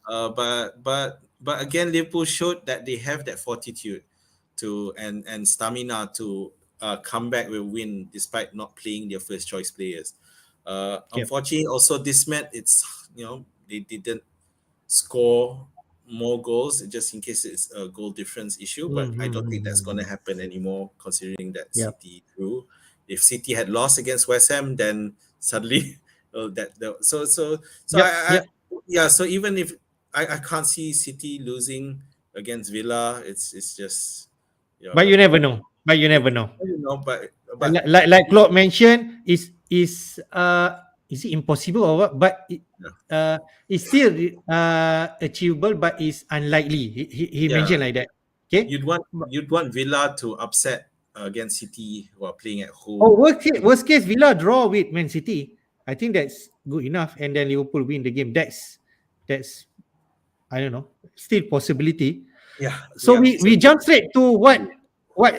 But again, Liverpool showed that they have that fortitude and stamina to come back with a win despite not playing their first choice players. Unfortunately, also this match, they didn't score more goals just in case it's a goal difference issue, but I don't think that's going to happen anymore considering that City drew. If City had lost against West Ham, then suddenly so even if I can't see City losing against Villa, it's just but you never know. But like Claude mentioned, is it impossible or what? But it's still achievable, but it's unlikely. He mentioned like that. Okay. You'd want Villa to upset against City who are playing at home. Oh, worst case Villa draw with Man City. I think that's good enough, and then Liverpool win the game. That's I don't know, still possibility. So we jump straight to what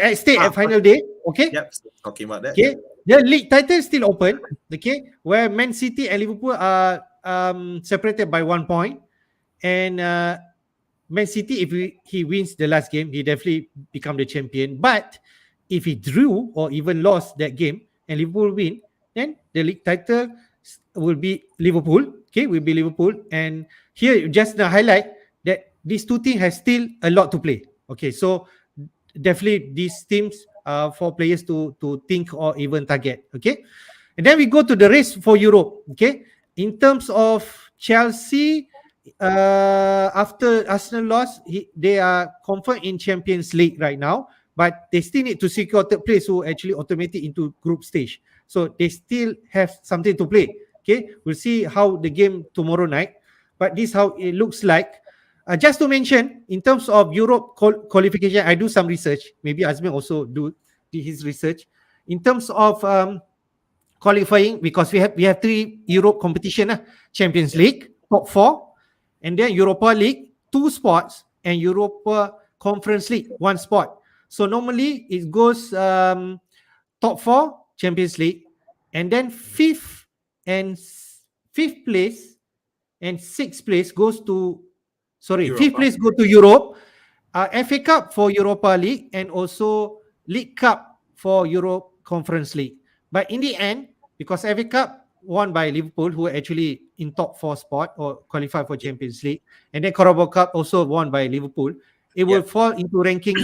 at stake at final day. Okay. Yep. Talking about that. Okay. The league title is still open. Okay, where Man City and Liverpool are separated by 1 point, and Man City, if he wins the last game, he definitely become the champion. But if he drew or even lost that game and Liverpool win, then the league title will be Liverpool. Okay, will be Liverpool. And here, just to highlight that these two teams have still a lot to play. Okay, so definitely these teams for players to think or even target. Okay, and then we go to the race for Europe. Okay, in terms of Chelsea, after Arsenal lost, they are confirmed in Champions League right now, but they still need to secure third place, so actually automatic into group stage. So they still have something to play. Okay, we'll see how the game tomorrow night, but this is how it looks like. Just to mention, in terms of Europe qualification, I do some research. Maybe Azmi also do his research. In terms of qualifying, because we have 3 Europe competition, Champions League, top 4, and then Europa League, 2 spots, and Europa Conference League, 1 spot. So normally it goes top four Champions League, and then fifth place and sixth place goes to, sorry, fifth Europa. place go to Europe, FA Cup for Europa League, and also League Cup for Europe Conference League. But in the end, because FA Cup won by Liverpool, who are actually in top four spot or qualify for Yeah. Champions League, and then Carabao Cup also won by Liverpool, it will Yeah. fall into ranking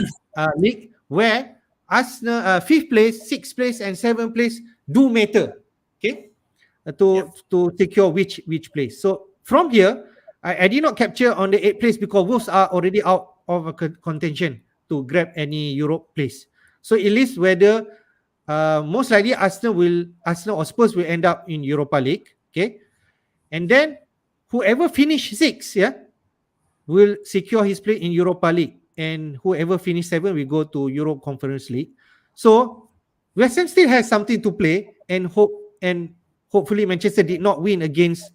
league where Arsenal fifth place, sixth place, and seventh place do matter. Okay, Yeah. to secure which place. So from here, I did not capture on the eighth place because Wolves are already out of a contention to grab any Europe place. So it lists whether most likely Arsenal or Spurs will end up in Europa League. Okay, and then whoever finish sixth, yeah, will secure his place in Europa League, and whoever finish seven will go to Europe Conference League. So West Ham still has something to play, and hopefully Manchester did not win against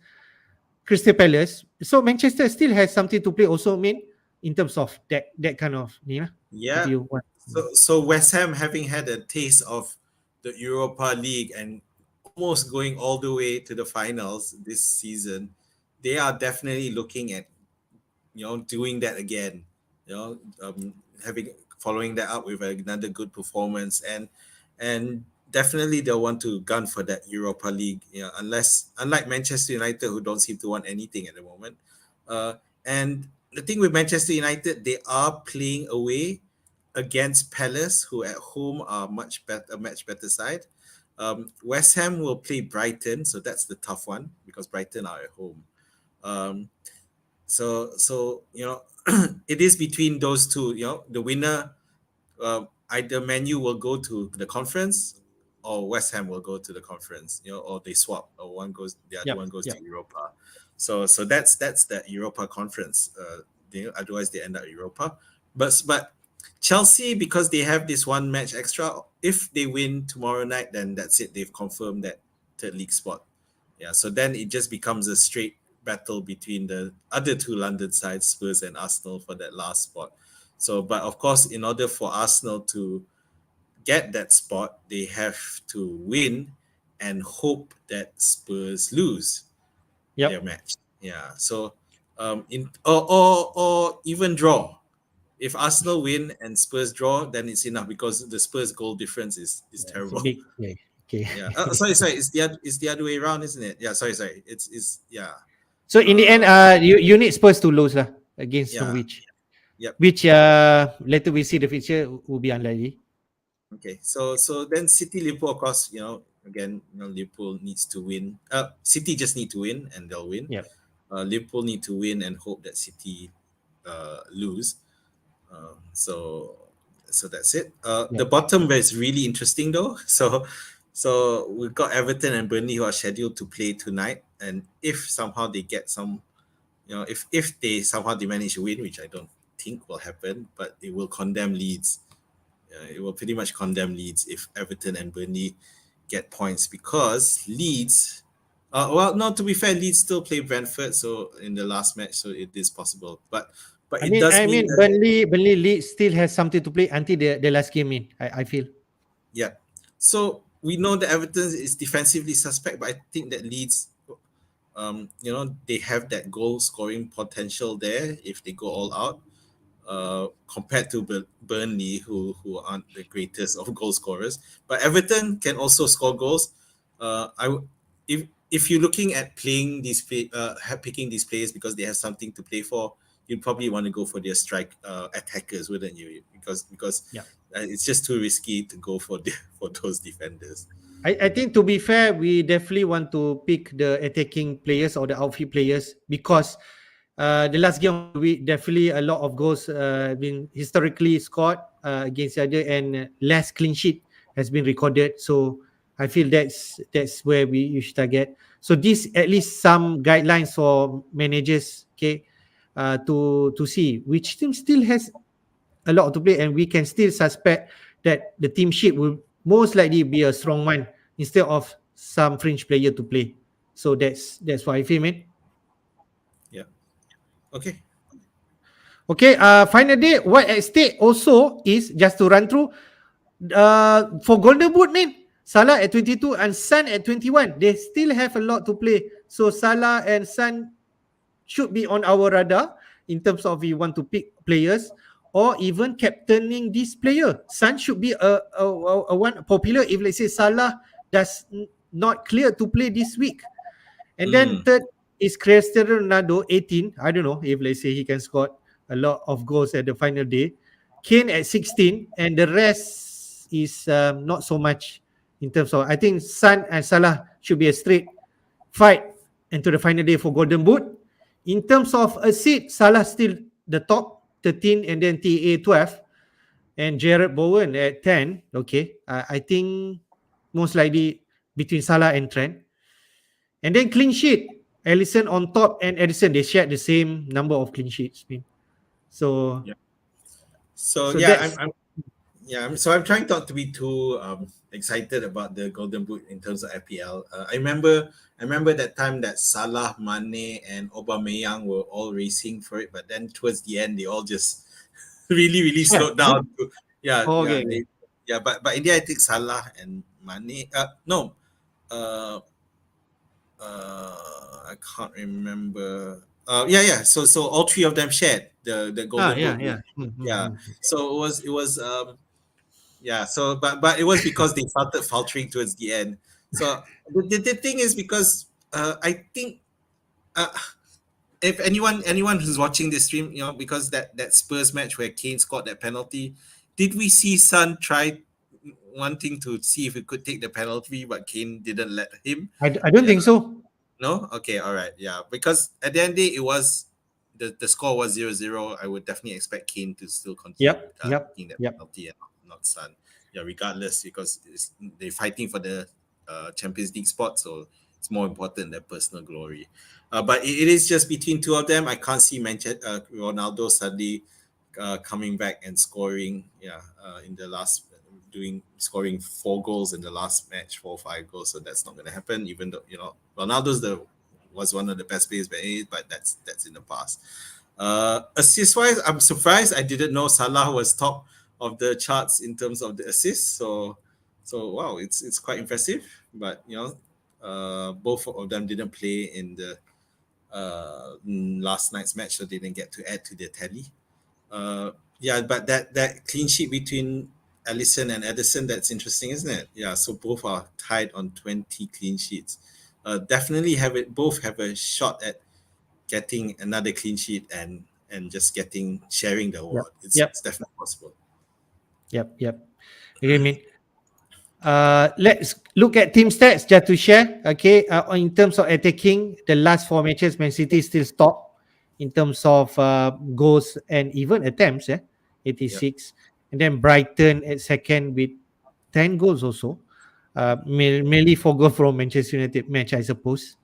Crystal Palace. So Manchester still has something to play also, mean in terms of that kind of, if Yeah. you want. So West Ham, having had a taste of the Europa League and almost going all the way to the finals this season, they are definitely looking at, doing that again. Having following that up with another good performance, and definitely they'll want to gun for that Europa League. Unlike Manchester United, who don't seem to want anything at the moment. And the thing with Manchester United, they are playing away against Palace, who at home are much better side. West Ham will play Brighton, so that's the tough one because Brighton are at home. Um, so it is between those two. The winner, either Manu will go to the conference, or West Ham will go to the conference. Or they swap, or the other Yep, one goes yep, to Europa. So that's the Europa conference. Otherwise they end up Europa. But Chelsea, because they have this one match extra, if they win tomorrow night, then that's it. They've confirmed that third league spot. Yeah, so then it just becomes a straight battle between the other two London sides, Spurs and Arsenal, for that last spot. So, but of course, in order for Arsenal to get that spot, they have to win and hope that Spurs lose their yep. match. Yeah. So, or even draw. If Arsenal win and Spurs draw, then it's enough because the Spurs goal difference is Yeah, it's a terrible. big, yeah, okay. Yeah. Sorry. It's the other way around, isn't it? Yeah. Sorry. It's yeah. So in the end, Uh, you need Spurs to lose lah against yeah. Norwich, Yep. which later we see the future will be unlikely. Okay. So then City Liverpool, of course, again, Liverpool needs to win. City just need to win and they'll win. Yep. Liverpool need to win and hope that City lose. So that's it. The Yep. bottom where it's really interesting though. So we've got Everton and Burnley who are scheduled to play tonight, and if somehow they get some, if they somehow they manage to win, which I don't think will happen, but it will condemn Leeds. It will pretty much condemn Leeds if Everton and Burnley get points, because Leeds. Well, no. To be fair, Leeds still play Brentford, so in the last match, so it is possible. But I it mean, does I mean mean, that, Burnley Leeds still has something to play until the last game. In I feel. yeah. So we know that Everton is defensively suspect, but I think that Leeds, they have that goal scoring potential there if they go all out. Compared to Burnley, who aren't the greatest of goal scorers, but Everton can also score goals. If you're looking at picking these players because they have something to play for, you'd probably want to go for their strike attackers, wouldn't you? Because Yeah. it's just too risky to go for for those defenders. I think to be fair, we definitely want to pick the attacking players or the outfield players because the last game of the week, definitely a lot of goals been historically scored against each other, and less clean sheet has been recorded. So I feel that's where you should target. So this at least some guidelines for managers, okay, to see which team still has a lot to play, and we can still suspect that the team sheet will most likely be a strong one instead of some fringe player to play. So that's what I feel, man. Yeah. Okay. Okay, final day, what at stake also is, just to run through, for Golden Boot, man, Salah at 22 and Son at 21. They still have a lot to play. So Salah and Son should be on our radar in terms of we want to pick players or even captaining this player. Son should be a one popular if let's say Salah not clear to play this week. And then Mm, third is Cristiano Ronaldo, 18. I don't know if let's say he can score a lot of goals at the final day. Kane at 16, and the rest is not so much in terms of. I think Son and Salah should be a straight fight into the final day for Golden Boot. In terms of a seat, Salah still the top 13, and then TA 12, and Jared Bowen at 10. Okay, I think most likely between Salah and Trent. And then clean sheet, Ellison on top and Edison, they shared the same number of clean sheets. So yeah. So so yeah, that's I'm trying not to be too excited about the Golden Boot in terms of FPL. I remember that time that Salah, Mane, and Aubameyang were all racing for it, but then towards the end they all just really yeah. slowed down. Yeah, Oh, yeah, okay, okay. but in the end I think Salah and Mane. No, uh, I can't remember. Yeah. So all three of them shared the Golden Yeah, Boot with. yeah. Yeah. So it was yeah. So but it was because they started faltering towards the end. So the thing is because I think uh, if anyone who's watching this stream, because that Spurs match where Kane scored that penalty, did we see Son try wanting to see if he could take the penalty, but Kane didn't let him? I don't Yeah. think so. No? Okay, all right. Yeah. Because at the end of the day, it was the score was 0-0. I would definitely expect Kane to still continue Yep, yep, taking that yep. penalty and not Son. Yeah, regardless, because they're fighting for the Champions League spot, so it's more important than personal glory. But it is just between two of them. I can't see Ronaldo suddenly coming back and scoring. Yeah, in the last doing scoring 4 goals in the last match, 4 or 5 goals. So that's not going to happen. Even though Ronaldo's was one of the best players, but that's in the past. Assist wise, I'm surprised. I didn't know Salah was top of the charts in terms of the assists. So wow, it's quite impressive. But both of them didn't play in the last night's match, so they didn't get to add to their tally. Yeah, but that clean sheet between Ellison and Edison, that's interesting, isn't it? Yeah, so both are tied on 20 clean sheets. Definitely both have a shot at getting another clean sheet and just sharing the Yep, award. It's yep, it's definitely possible. yep. Okay, I mean, let's look at team stats just to share. Okay, in terms of attacking, the last 4 matches, Man City still top in terms of goals and even attempts. Yeah, Yep. 86, and then Brighton at second with 10 goals also. Mainly for goal from Manchester United match, I suppose.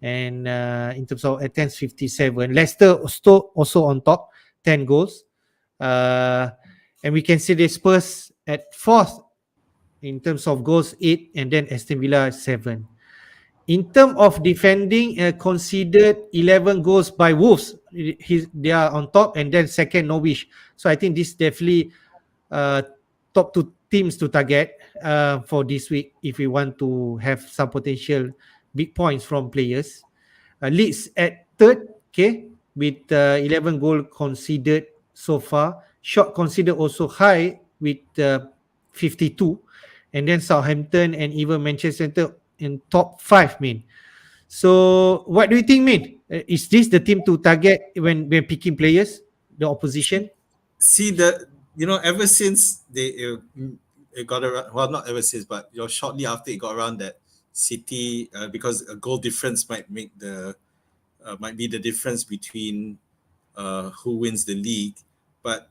And in terms of attempts, 57. Leicester also on top, 10 goals. Uh, and we can see the Spurs at fourth in terms of goals, 8, and then Aston Villa 7. In terms of defending, considered 11 goals by Wolves. They are on top, and then second Norwich. So I think this definitely uh, top 2 teams to target for this week if we want to have some potential big points from players. Leeds at third, okay, with 11 goal conceded so far. Shot considered also high with 52. And then Southampton and even Manchester United in top 5, main. So what do you think, main? Is this the team to target when picking players, the opposition? See ever since it got around, well, not ever since, but shortly after it got around that City, because a goal difference might be the difference between who wins the league. But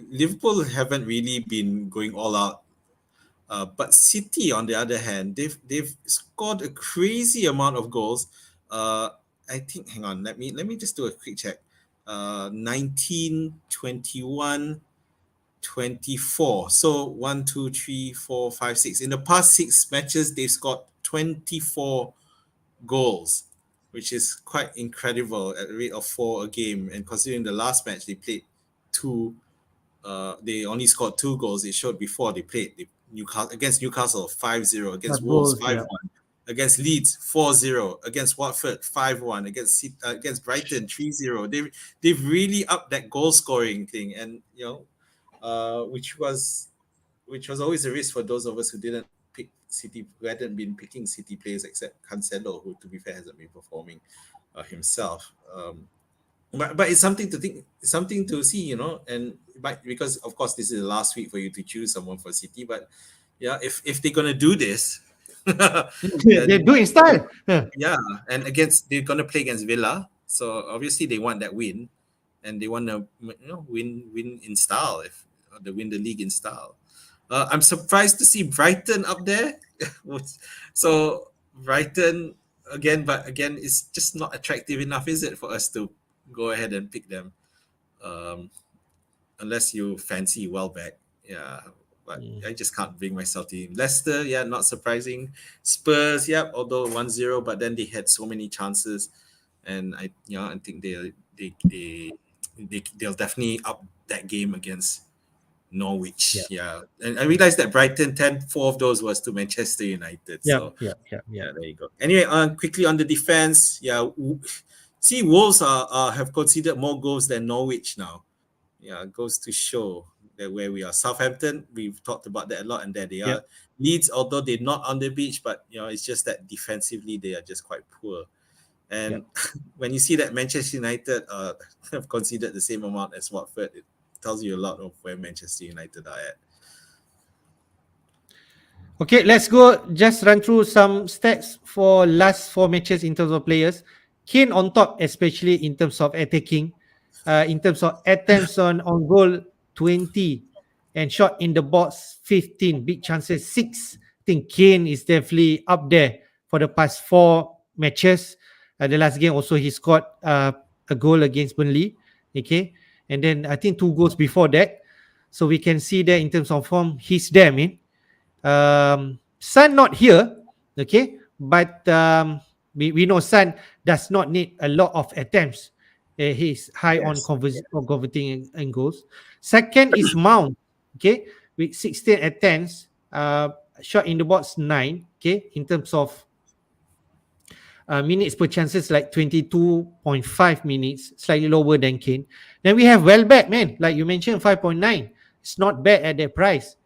Liverpool haven't really been going all out. But City, on the other hand, they've scored a crazy amount of goals. I think. Hang on. Let me just do a quick check. 19, 21, 24. So 1, 2, 3, 4, 5, 6. In the past 6 matches, they've scored 24 goals, which is quite incredible at the rate of 4 a game. And considering the last match they played they only scored 2 goals. It showed before they played Newcastle against Newcastle 5-0, against Wolves Goals, yeah. 5-1, against Leeds 4-0, against Watford 5-1, against Brighton 3-0. They've really upped that goal scoring thing, and which was always a risk for those of us who didn't pick City, who hadn't been picking City players except Cancelo, who to be fair hasn't been performing himself. But it's something to think, something to see, and because of course this is the last week for you to choose someone for City. But yeah, if they're gonna do this, They then do in style. Yeah. yeah, and they're gonna play against Villa, so obviously they want that win, and they want to win in style, if they win the league in style. I'm surprised to see Brighton up there. So Brighton again, but again, it's just not attractive enough, is it, for us to go ahead and pick them? Um, Unless you fancy Welbeck, yeah. But I just can't bring myself to him. Leicester, yeah, not surprising. Spurs, yeah, although 1-0, but then they had so many chances, and I think they'll definitely up that game against Yeah. Norwich. Yeah. And I realized that Brighton 4 of those was to Manchester United. Yeah. So Yeah. Yeah. Yeah. yeah, there you go. Anyway, quickly on the defense, yeah. See, Wolves have conceded more goals than Norwich now. Yeah, goes to show that where we are. Southampton, we've talked about that a lot, and there they Yeah. are. Leeds, although they're not on the beach, but it's just that defensively they are just quite poor. Yeah. And when you see that Manchester United have conceded the same amount as Watford, it tells you a lot of where Manchester United are at. Okay, let's go. Just run through some stats for last 4 matches in terms of players. Kane on top, especially in terms of attacking. In terms of attempts on goal, 20. And shot in the box, 15. Big chances, 6. I think Kane is definitely up there for the past 4 matches. The last game also he scored a goal against Burnley. Okay. And then I think 2 goals before that. So we can see that in terms of form, he's there, man. Sun not here, okay, but we know Sun does not need a lot of attempts. He's high on Yes. converting in goals. Second is Mount, okay, with 16 attempts, shot in the box 9, okay, in terms of minutes per chances, like 22.5 minutes, slightly lower than Kane. Then we have Welbeck, man, like you mentioned, 5.9. It's not bad at that price,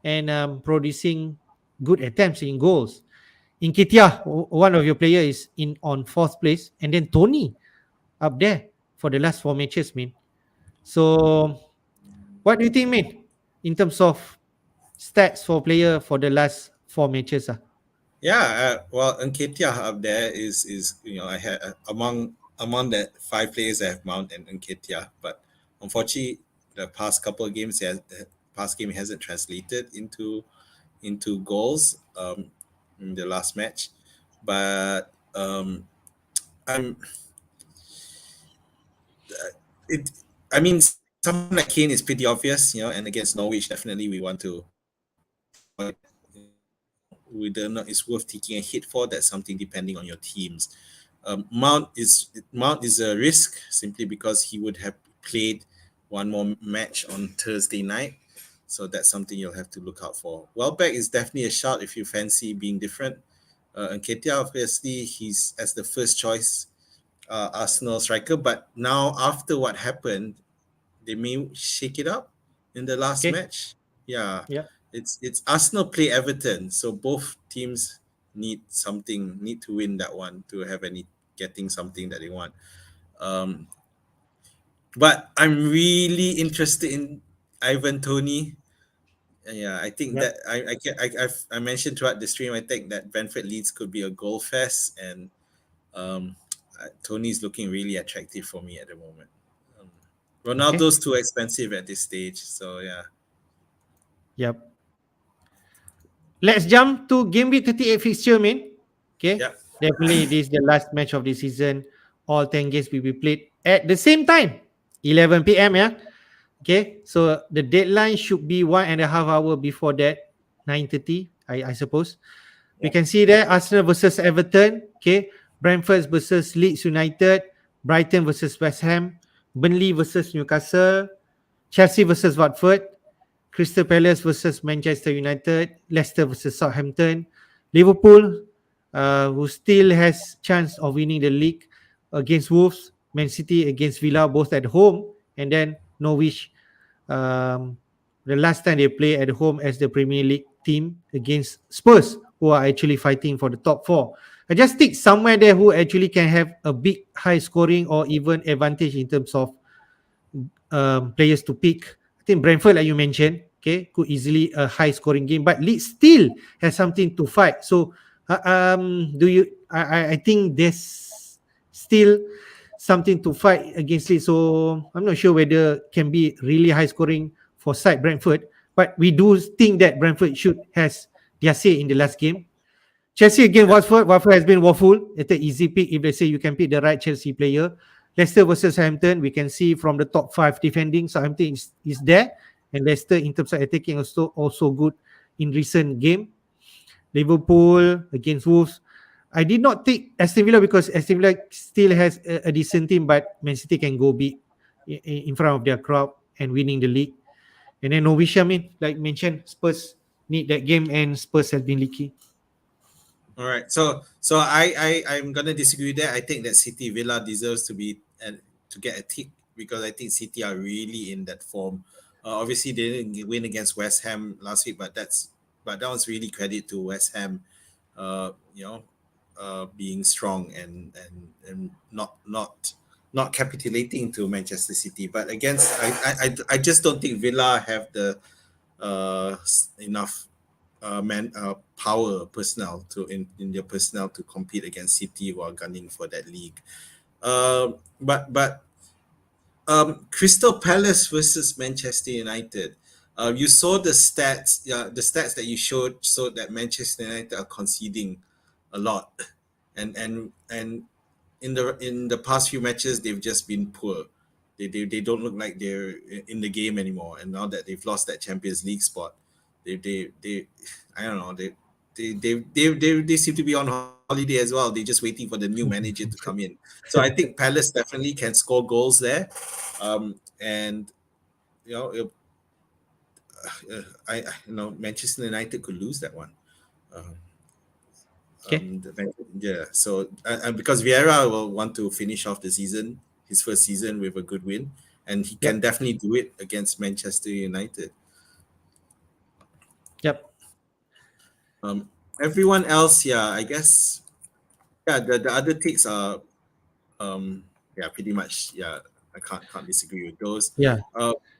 and producing good attempts in goals. Nketiah, one of your players, is in on 4th place, and then Tony up there for the last 4 matches, man. So, what do you think, man, in terms of stats for player for the last 4 matches? Yeah, well, Nketiah up there is I had among that 5 players I have Mount and Nketiah, but unfortunately the past couple of games the past game hasn't translated into goals in the last match, but I'm it. I mean, someone like Kane is pretty obvious, and against Norwich, definitely we want to avoid. We don't know it's worth taking a hit for. That's something depending on your teams. Mount is a risk simply because he would have played one more match on Thursday night, so that's something you'll have to look out for. Welbeck is definitely a shout if you fancy being different. And Nketiah, obviously, he's as the first choice Arsenal striker, but now after what happened, they may shake it up in the last Okay. match. Yeah, Yeah. it's Arsenal play Everton, so both teams need to win that one to have any getting something that they want. Um, but I'm really interested in Ivan Toney. Yeah, I think Yeah. that I mentioned throughout the stream. I think that Brentford Leeds could be a goal fest, and Tony's looking really attractive for me at the moment. Um, Okay. Ronaldo's too expensive at this stage, so yeah. Yep. Let's jump to game week 38 fixture, man. Okay. Yeah. Definitely, this is the last match of the season. All 10 games will be played at the same time, 11 p.m. Yeah. Okay. So the deadline should be 1.5 hours before that, 9:30, I suppose. We Yeah. can see there Arsenal versus Everton. Okay. Brentford versus Leeds United. Brighton versus West Ham. Burnley versus Newcastle. Chelsea versus Watford, Crystal Palace versus Manchester United, Leicester versus Southampton, Liverpool, who still has chance of winning the league against Wolves, Man City against Villa, both at home, and then Norwich, um, the last time they play at home as the Premier League team against Spurs, who are actually fighting for the top four. I just think somewhere there who actually can have a big high scoring or even advantage in terms of players to pick. I think Brentford, like you mentioned, okay, could easily a high scoring game, but Leeds still has something to fight. So, do you? I think there's still something to fight against Leeds. So I'm not sure whether can be really high scoring for side Brentford, but we do think that Brentford should has their say in the last game. Chelsea against Yeah. Watford. Watford has been woeful. It's an easy pick if they say you can pick the right Chelsea player. Leicester versus Southampton. We can see from the top five defending, Southampton is there. And Leicester in terms of attacking also good in recent game. Liverpool against Wolves. I did not take Aston Villa because Aston Villa still has a decent team, but Man City can go big in front of their crowd and winning the league. And then Norwich, I mean, like mentioned, Spurs need that game and Spurs has been leaky. All right. So I'm gonna disagree there. I think that City Villa deserves to be and to get a tick because I think City are really in that form. Obviously, they didn't win against West Ham last week, but that was really credit to West Ham. You know, being strong and not capitulating to Manchester City. But against, I just don't think Villa have the enough power personnel in their personnel to compete against City who are gunning for that league. But Crystal Palace versus Manchester United. You saw the stats. Yeah, the stats that you showed that Manchester United are conceding a lot, and in the past few matches they've just been poor. They don't look like they're in the game anymore. And now that they've lost that Champions League spot, they I don't know they seem to be on holiday as well. They're just waiting for the new manager to come in. So I think Palace definitely can score goals there, and you know Manchester United could lose that one. Um, Okay. yeah. So and because Vieira will want to finish off the season, his first season with a good win, and he can Yep. definitely do it against Manchester United. Yep. Everyone else, yeah, I guess, yeah, the other takes are, yeah, pretty much, yeah, I can't disagree with those. Yeah.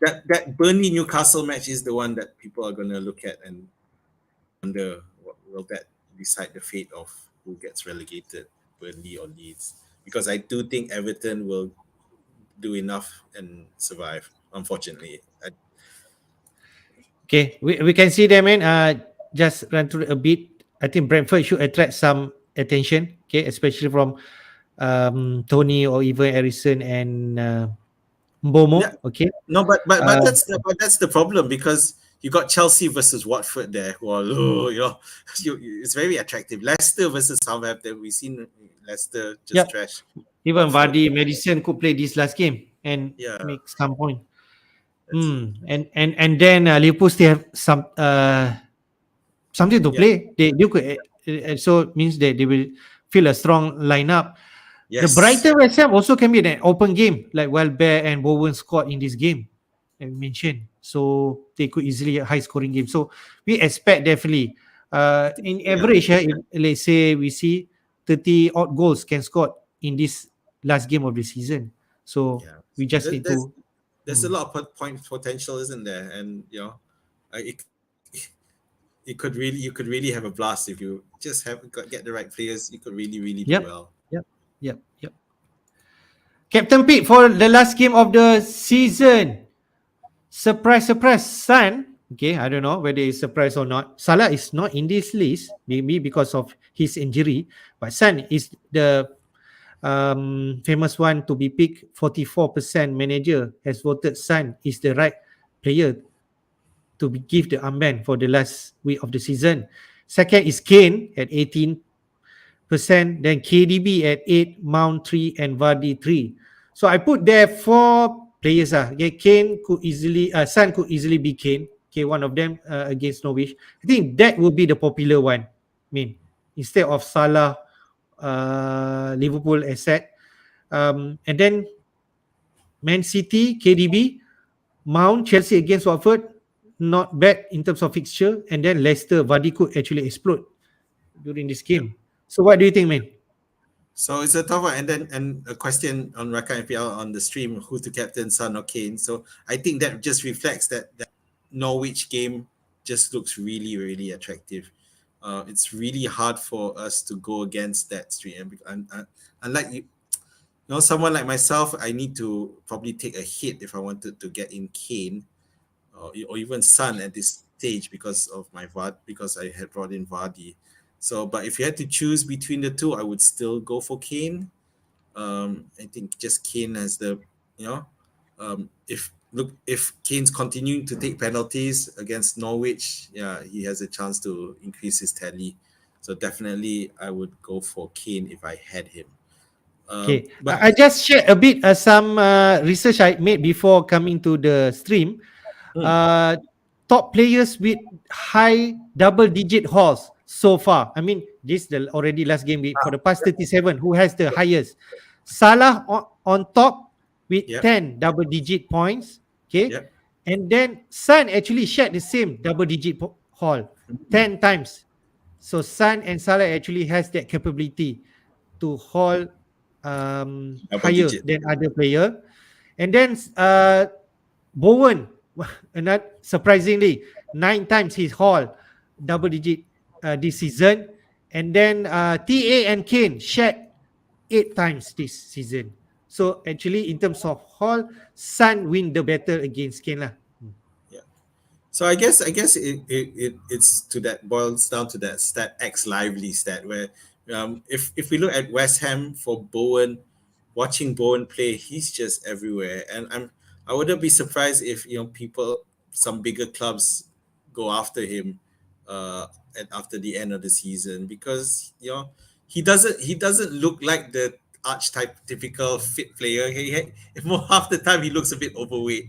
That Burnley Newcastle match is the one that people are gonna look at and wonder what will that decide the fate of who gets relegated, Burnley or Leeds, because I do think Everton will do enough and survive. Unfortunately, Okay. We can see them, man. Just run through a bit. I think Brentford should attract some attention. Okay, especially from Tony or even Harrison and yeah, Mbomo. Okay. no, but Uh, that's the problem because you got Chelsea versus Watford there, who are it's very attractive. Leicester versus Southampton, we've seen Leicester just yep. trash Even Watford. Vardy, Madison could play this last game and Yeah, make some point. that's it. And then Liverpool still have something to Yeah, play. They could so it means that they will feel a strong lineup. The yes, Brighton West Ham also can be an open game, like Welbeck and Bowen scored in this game, I mentioned. So they could easily a high scoring game. So we expect definitely I think in yeah, average, if, let's say we see 30 odd goals can score in this last game of the season. So yeah. we just There- need There's to there's a lot of point potential, isn't there? And it you could really have a blast if you just get the right players. You could really do yep, well. yep, yep. Captain Pete for the last game of the season. Surprise, surprise, Son. Okay, I don't know whether it's surprise or not. Salah is not in this list, maybe because of his injury. But Son is the famous one to be picked. 44% manager has voted Son is the right player to be give the armband for the last week of the season. Second is Kane at 18%. Then KDB at 8, Mount 3, and Vardy 3. So I put there 4 players ah. Okay, Son could easily be Kane. Okay, one of them against Norwich. I think that would be the popular one. I mean, instead of Salah, Liverpool asset. And then Man City, KDB, Mount, Chelsea against Watford, not bad in terms of fixture. And then Leicester, Vardy could actually explode during this Yep. game. So what do you think, man? So it's a tough one. And then a question on Raka FPL on the stream, who to captain, Son or Kane. So I think that just reflects that Norwich game just looks really, really attractive. It's really hard for us to go against that stream. And unlike someone like myself, I need to probably take a hit if I wanted to get in Kane or even Son at this stage because of because I had brought in Vardy. So, but if you had to choose between the two, I would still go for Kane. I think just Kane has the, you know, if Kane's continuing to take penalties against Norwich, yeah, he has a chance to increase his tally. So definitely, I would go for Kane if I had him. Okay, But I just shared a bit some research I made before coming to the stream. hmm, Uh, Top players with high double-digit hauls so far. I mean, this the already last game week for the past 37. Who has the highest? Salah on top with yep, 10 double-digit points. Okay, yep, and then Son actually shared the same double-digit haul 10 times. So Son and Salah actually has that capability to haul double higher digit. than other player. And then Bowen, not surprisingly, 9 times his haul double digit this season. And then TA and Kane shared 8 times this season. So actually, in terms of haul, Sun win the battle against Kane lah. Yeah. So I guess it's to that boils down to that stat X lively stat where if we look at West Ham for Bowen, watching Bowen play, he's just everywhere, and I wouldn't be surprised if people, some bigger clubs go after him uh after the end of the season because he doesn't look like the archetype typical fit player. More half the time he looks a bit overweight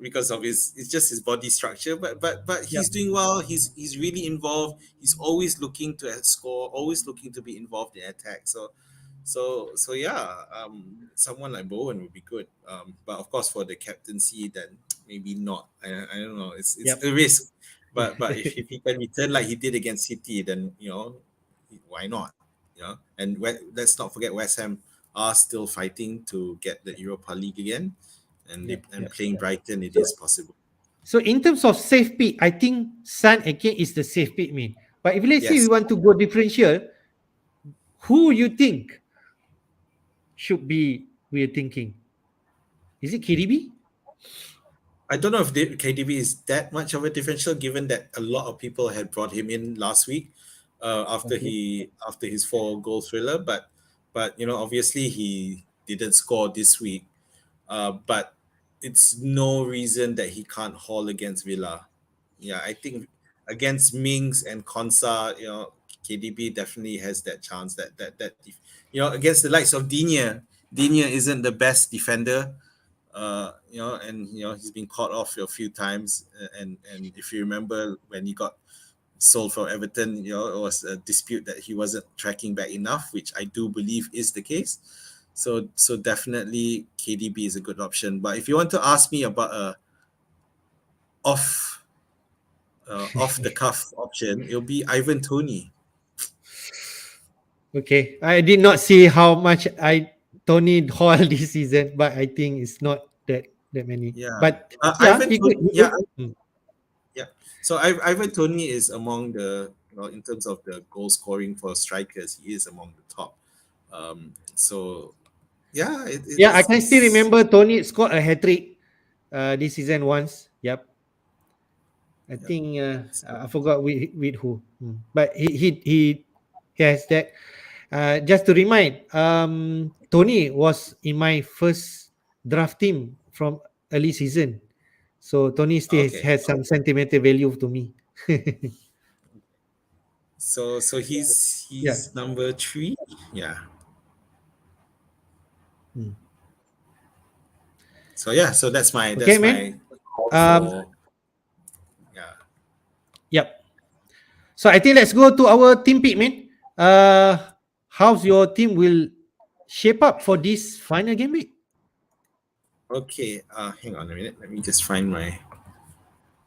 because of his it's just his body structure. But Yep. he's doing well. He's really involved. He's always looking to score, always looking to be involved in attack. So yeah, someone like Bowen would be good. But of course for the captaincy, then maybe not. I don't know. It's Yep. a risk. But if he can return like he did against City, then why not? And let's not forget West Ham are still fighting to get the Europa League again, and Yep. and Yep. playing Brighton, it So, is possible. so in terms of safe pick, I think Sun again is the safe pick, mean. But if let's say we Yes, want to go differential, who you think should be we're thinking? Is it KDB? I don't know if KDB is that much of a differential, given that a lot of people had brought him in last week Okay. after his 4 goal thriller, but obviously he didn't score this week. But it's no reason that he can't haul against Villa. Yeah, I think against Mings and Konsa, KDB definitely has that chance. Against the likes of Digne. Digne isn't the best defender, and he's been caught off a few times. And if you remember when he got sold from Everton, it was a dispute that he wasn't tracking back enough, which I do believe is the case. So definitely KDB is a good option. But if you want to ask me about a off off the cuff option, it'll be Ivan Tony. Okay. I did not see how much Tony Hall this season, but I think it's not that many. Yeah, But yeah, Ivan he good. Tony. He Yeah, good. Mm. yeah. So Ivan Tony is among the in terms of the goal scoring for strikers, he is among the top. So yeah, Yeah, I can still it's remember Tony scored a hat trick this season once. Yep. I yeah. think So I forgot with who. But he has that. Just to remind, Tony was in my first draft team from early season. So Tony still okay. has some sentimental value to me. So Yeah. he's number 3. Yeah. Mm. So yeah, so that's my Okay, that's man. my call Um, for yeah. yep. So I think let's go to our team pick, man. How's your team will shape up for this final game week? Okay, hang on a minute. Let me just find my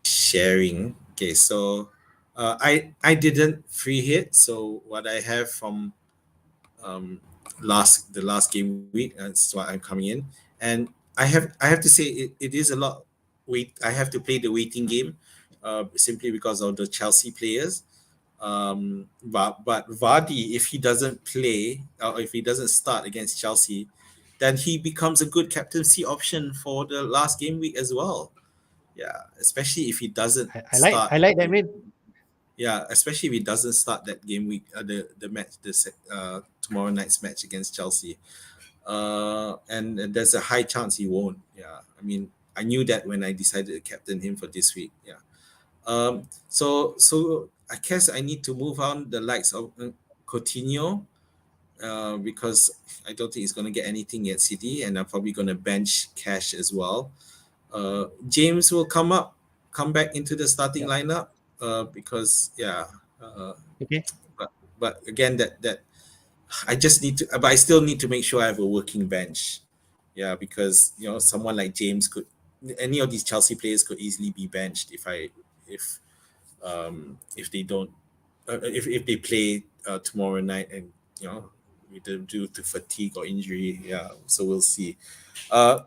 sharing. Okay, so I didn't free hit. So what I have from um the last game week, that's why I'm coming in, and I have to say it is a lot. Wait, I have to play the waiting game, simply because of the Chelsea players. But Vardy, if he doesn't play or if he doesn't start against Chelsea, then he becomes a good captaincy option for the last game week as well. Yeah, especially if he doesn't I start. like that, man. Yeah, especially if he doesn't start that game week, the match, tomorrow night's match against Chelsea. And there's a high chance he won't. Yeah, I mean, I knew that when I decided to captain him for this week. Yeah. So I guess I need to move on the likes of Coutinho, because I don't think he's going to get anything at City, and I'm probably going to bench Cash as well. James will come back into the starting Yep. lineup, because yeah. Uh, Okay. but again, that I just need to, but I still need to make sure I have a working bench. Yeah, because someone like James could, any of these Chelsea players could easily be benched if they don't, if they play tomorrow night, and due to fatigue or injury. Yeah, so we'll see. Uh,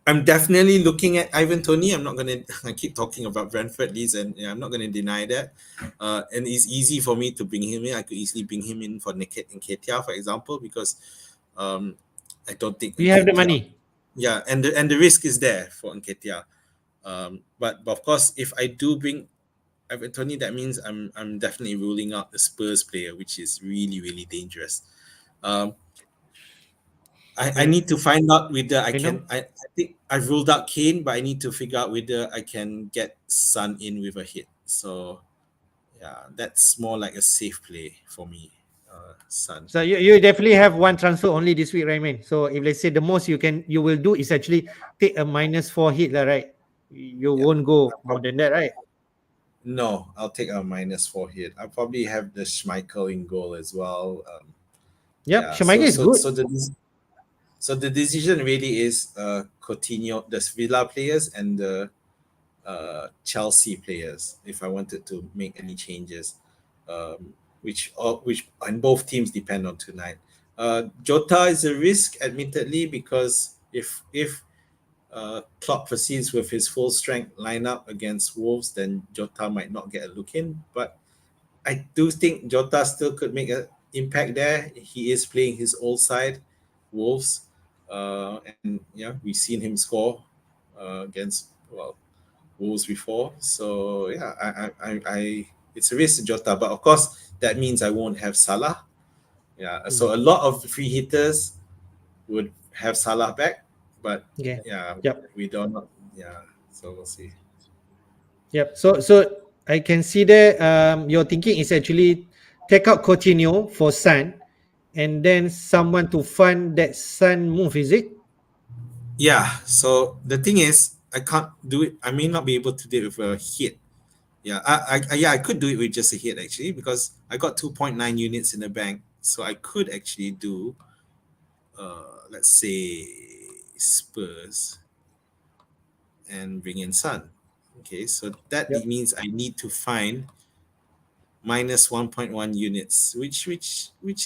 I'm definitely looking at Ivan Tony. I'm not gonna. I keep talking about Brentford, Leeds, and I'm not gonna deny that. And it's easy for me to bring him in. I could easily bring him in for Niket and Ketia, for example, because um, I don't think We have the Nketiah. money. Yeah, and the risk is there for Nketiah. But of course, if I do bring Ivan Tony, that means I'm definitely ruling out the Spurs player, which is really really dangerous. Um, I You, need to find out whether I you know. can. I think I've ruled out Kane, but I need to figure out whether I can get Sun in with a hit. So yeah, that's more like a safe play for me. Sun. So you definitely have one transfer only this week, right, man? So if let's say the most you will do is actually take a -4 hit, lah, right? You Yeah. won't go more than that, right? No, I'll take a -4 hit. I'll probably have the Schmeichel in goal as well. Yep, Yeah. Shamaika is good. So the decision really is Coutinho, the Villa players, and the Chelsea players if I wanted to make any changes, which and both teams depend on tonight. Jota is a risk, admittedly, because if Klopp proceeds with his full strength lineup against Wolves, then Jota might not get a look in. But I do think Jota still could make an impact there. He is playing his old side, Wolves, and yeah, we've seen him score against Wolves before. So yeah, it's a risk to Jota, but of course that means I won't have Salah. Yeah, Hmm. so a lot of free hitters would have Salah back, but Okay. yeah, Yep. we don't know. Yeah, so we'll see. Yep. So I can see that your thinking is actually take out Coutinho for Sun, and then someone to fund that Sun move. Is it? Yeah, so the thing is, I can't do it. I may not be able to do it with a hit. Yeah, I could do it with just a hit actually because I got 2.9 units in the bank, so I could actually do let's say Spurs and bring in Sun. Okay, so that Yep. means I need to find minus 1.1 units, which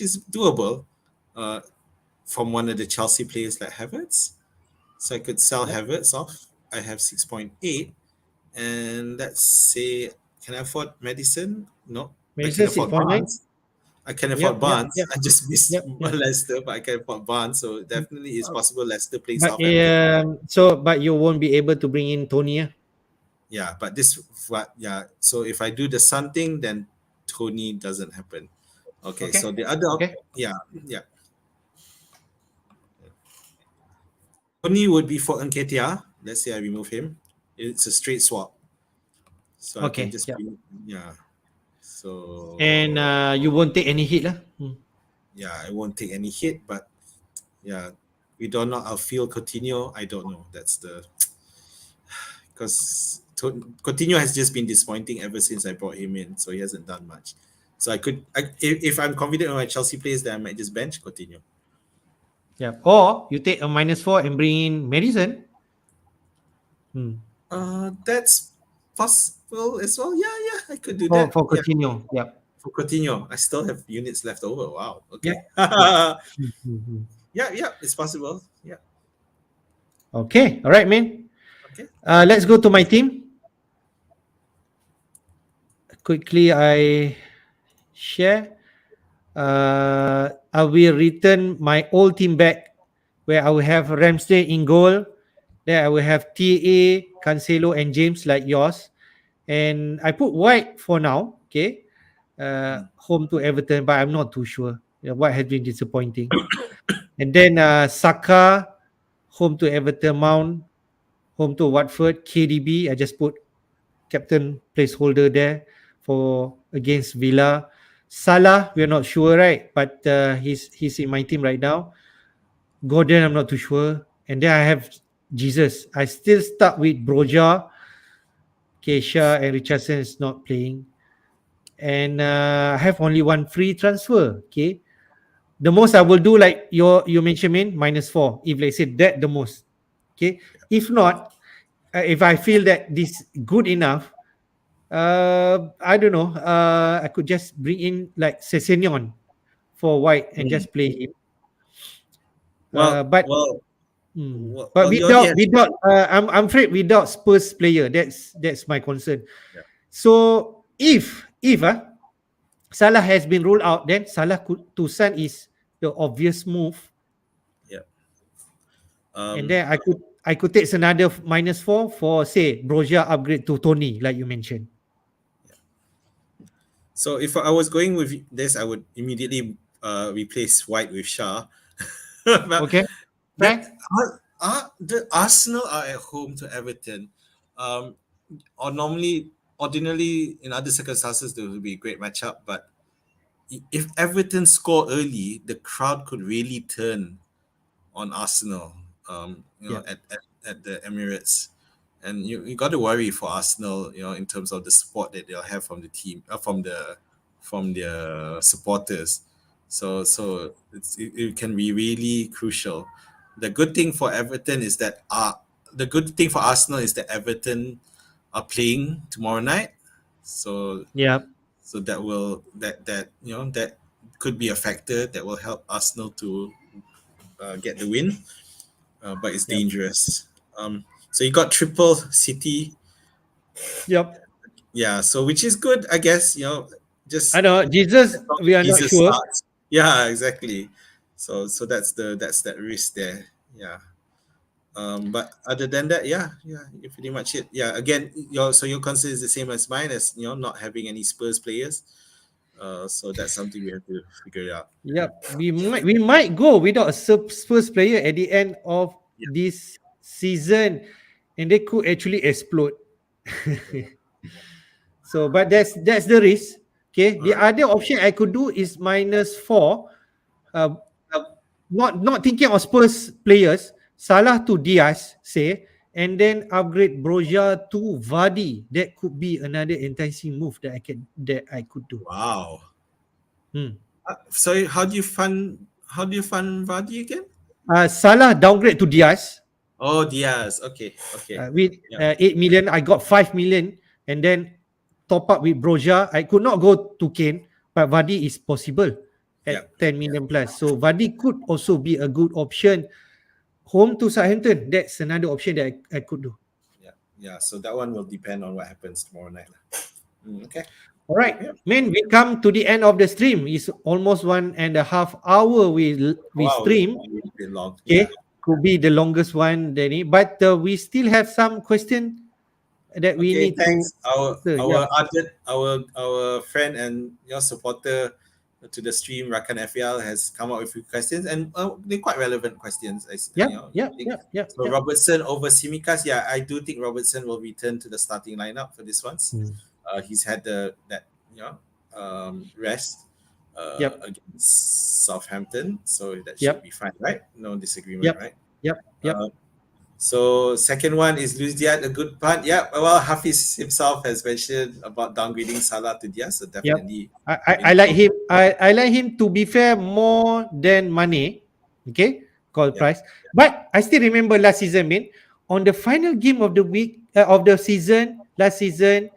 is doable uh, from one of the Chelsea players like Havertz. So I could sell Yep. Havertz off. I have 6.8, and let's say, can I afford Madison? No, I can Medicine six afford point nine. Barnes. I can afford Yep. Yep. Barnes. Yep. I just missed Yep. Yep. Leicester, but I can afford Barnes. So definitely it's Uh, possible Leicester plays But Southampton. but you won't be able to bring in Tony. Yeah, but yeah. So if I do the Sun thing, then Tony doesn't happen. Okay, so Okay. the other, Okay. yeah, yeah. Tony would be for Nketiah. Let's say I remove him. It's a straight swap. So I can Okay. just Yep. bring, yeah. And So you won't take any hit lah. Hmm. yeah, I won't take any hit, but yeah. we don't know. I'll feel Coutinho. I don't know. That's the because Coutinho has just been disappointing ever since I brought him in, so he hasn't done much. So if I'm confident on my Chelsea players, then I might just bench Coutinho. Yeah. Or you take a -4 and bring in Madison. That's possible as well. Yeah, I could do For that. Yeah, Coutinho. Yeah. for Coutinho, I still have units left over. Wow. Yeah. Okay. Yeah. Mm-hmm. Yeah, it's possible. Yeah. Okay. All right, man. Okay. Let's go to my team. Quickly, I share. I will return my old team back where I will have Ramsey in goal. Then I will have TA, Cancelo, and James like yours. And I put White for now. Okay. Home to Everton, but I'm not too sure. White has been disappointing. And then Saka, home to Everton, Mount, home to Watford, KDB. I just put captain placeholder there for against Villa. Salah, we're not sure, right? But he's in my team right now. Gordon, I'm not too sure. And then I have Jesus. I still stuck with Broja, Keisha, and Richardson is not playing. And I have only one free transfer. Okay. The most I will do, like you mentioned, -4. If let's say that the most. Okay. If not, if I feel that this good enough, I don't know. I could just bring in like Sessegnon for White and Mm. just play him. Well, But well, but you already have. without I'm afraid without Spurs player. That's my concern. Yeah. So if Salah has been ruled out, then Salah to sign is the obvious move, Yeah. and then I could take another -4 for say Broja upgrade to Tony, like you mentioned. So if I was going with this, I would immediately replace White with Shah. But Okay, the, fair. the Arsenal are at home to Everton. Um, or ordinarily in other circumstances, there would be a great matchup. But if Everton score early, the crowd could really turn on Arsenal. Yeah, At the Emirates, and you got to worry for Arsenal. In terms of the support that they'll have from the team, from their supporters. So it can be really crucial. The good thing for Everton is that the good thing for Arsenal is that Everton are playing tomorrow night. So yeah, so that could be a factor that will help Arsenal to get the win, but it's yep, dangerous. So you got triple City, yep. yeah. So which is good, I guess. I Just know Jesus. as long We as are not Jesus sure. starts. Yeah, exactly. So that's that risk there. Yeah. But other than that, yeah, you pretty much it. Yeah. Again, your concern is the same as mine, as not having any Spurs players. So that's something we have to figure out. Yep, we might go without a Spurs player at the end of Yeah. this season, and they could actually explode. So, but that's the risk. Okay, All the right. other option I could do is -4. Uh, not thinking of Spurs players. Salah to Diaz, say, and then upgrade Broja to Vardy. That could be another enticing move that I could do. Wow. Hmm. Sorry, how do you fund Vardy again? Salah downgrade to Diaz. Oh, Diaz. Okay. With Yeah. 8 million, I got 5 million, and then top up with Broja. I could not go to Kane, but Vardy is possible Yeah. at 10 million plus. So Vardy could also be a good option. Home to Southampton, that's another option that I could do. Yeah. So that one will depend on what happens tomorrow night. Okay. All right, Yeah. man, we come to the end of the stream. It's almost 1.5 hour we Wow. stream. It's been long. Yeah. Okay, could be the longest one, Danny. But we still have some question that we Okay. need to Thanks. Our answer. our Yeah. ardent, our friend and your supporter to the stream, Rakan FPL, has come up with a few questions, and they're quite relevant questions. Yep, I yep, think. yep, yep, So yep. Robertson over Simikas. Yeah, I do think Robertson will return to the starting lineup for this one. Hmm. He's had that rest. against Southampton. So that should Yep. be fine, right? No disagreement, Yep. right? Yep. Yep. So second one is Luis Diaz, a good punt. Yeah, well, Hafiz himself has mentioned about downgrading Salah to Diaz, so Yep. definitely I like him. I like him, to be fair, more than Mane. Okay, call Yep. price. But I still remember last season, man. On the final game of the week of the season, last season,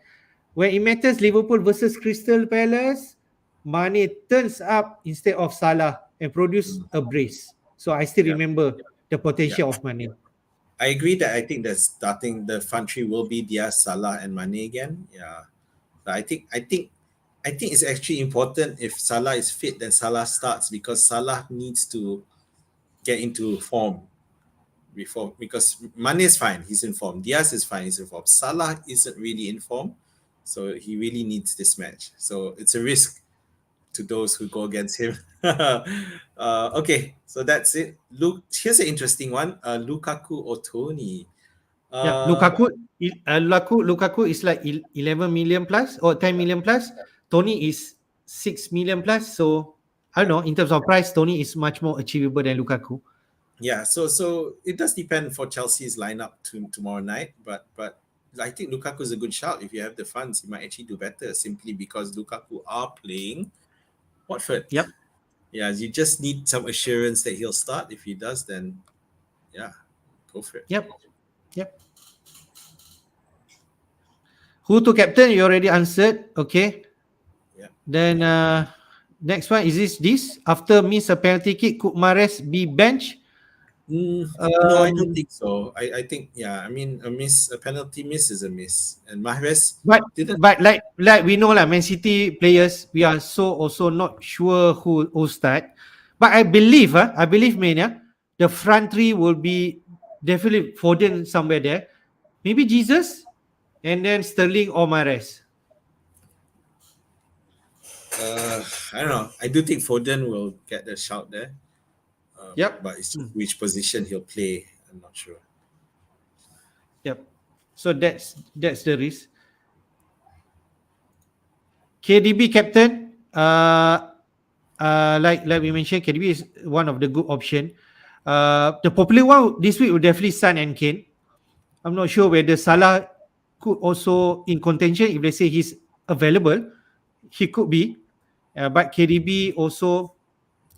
when it matters, Liverpool versus Crystal Palace, Mane turns up instead of Salah and produce a brace. So I still Yeah, remember the yeah. potential of Mane. I agree that I think the front three will be Diaz, Salah, and Mane again. Yeah, but I think it's actually important if Salah is fit, then Salah starts because Salah needs to get into form before, because Mane is fine, he's in form. Diaz is fine, he's in form. Salah isn't really in form, so he really needs this match. So it's a risk to those who go against him. Okay, so that's it. Luke, here's an interesting one. Lukaku or Tony? Yeah, Uh, Lukaku is like 11 million plus or 10 million plus. Tony is 6 million plus. So I don't yeah, know, in terms of price, Tony is much more achievable than Lukaku. yeah. So it does depend for Chelsea's lineup tomorrow night, but I think Lukaku is a good shout. If you have the funds, he might actually do better simply because Lukaku are playing Watford. Yep. Yeah, you just need some assurance that he'll start. If he does, then yeah, go for it. Yep. Yep. Who to captain? You already answered. Okay. Yeah. Then next one is this. After miss a penalty kick, could Mahrez be bench? No, I don't Um, think so. I think yeah. I mean, a penalty miss is a miss, and Mahrez but didn't. but like we know lah, Man City players, we are so also not sure who start. But I believe, man, yeah, the front three will be definitely Foden somewhere there. Maybe Jesus, and then Sterling or Mahrez. I don't know. I do think Foden will get the shout there, Yep. but it's just which position he'll play. I'm not sure. Yep. So that's the risk. KDB captain. Like we mentioned, KDB is one of the good option. The popular one this week will definitely Son and Kane. I'm not sure whether Salah could also in contention. If they say he's available, he could be. But KDB also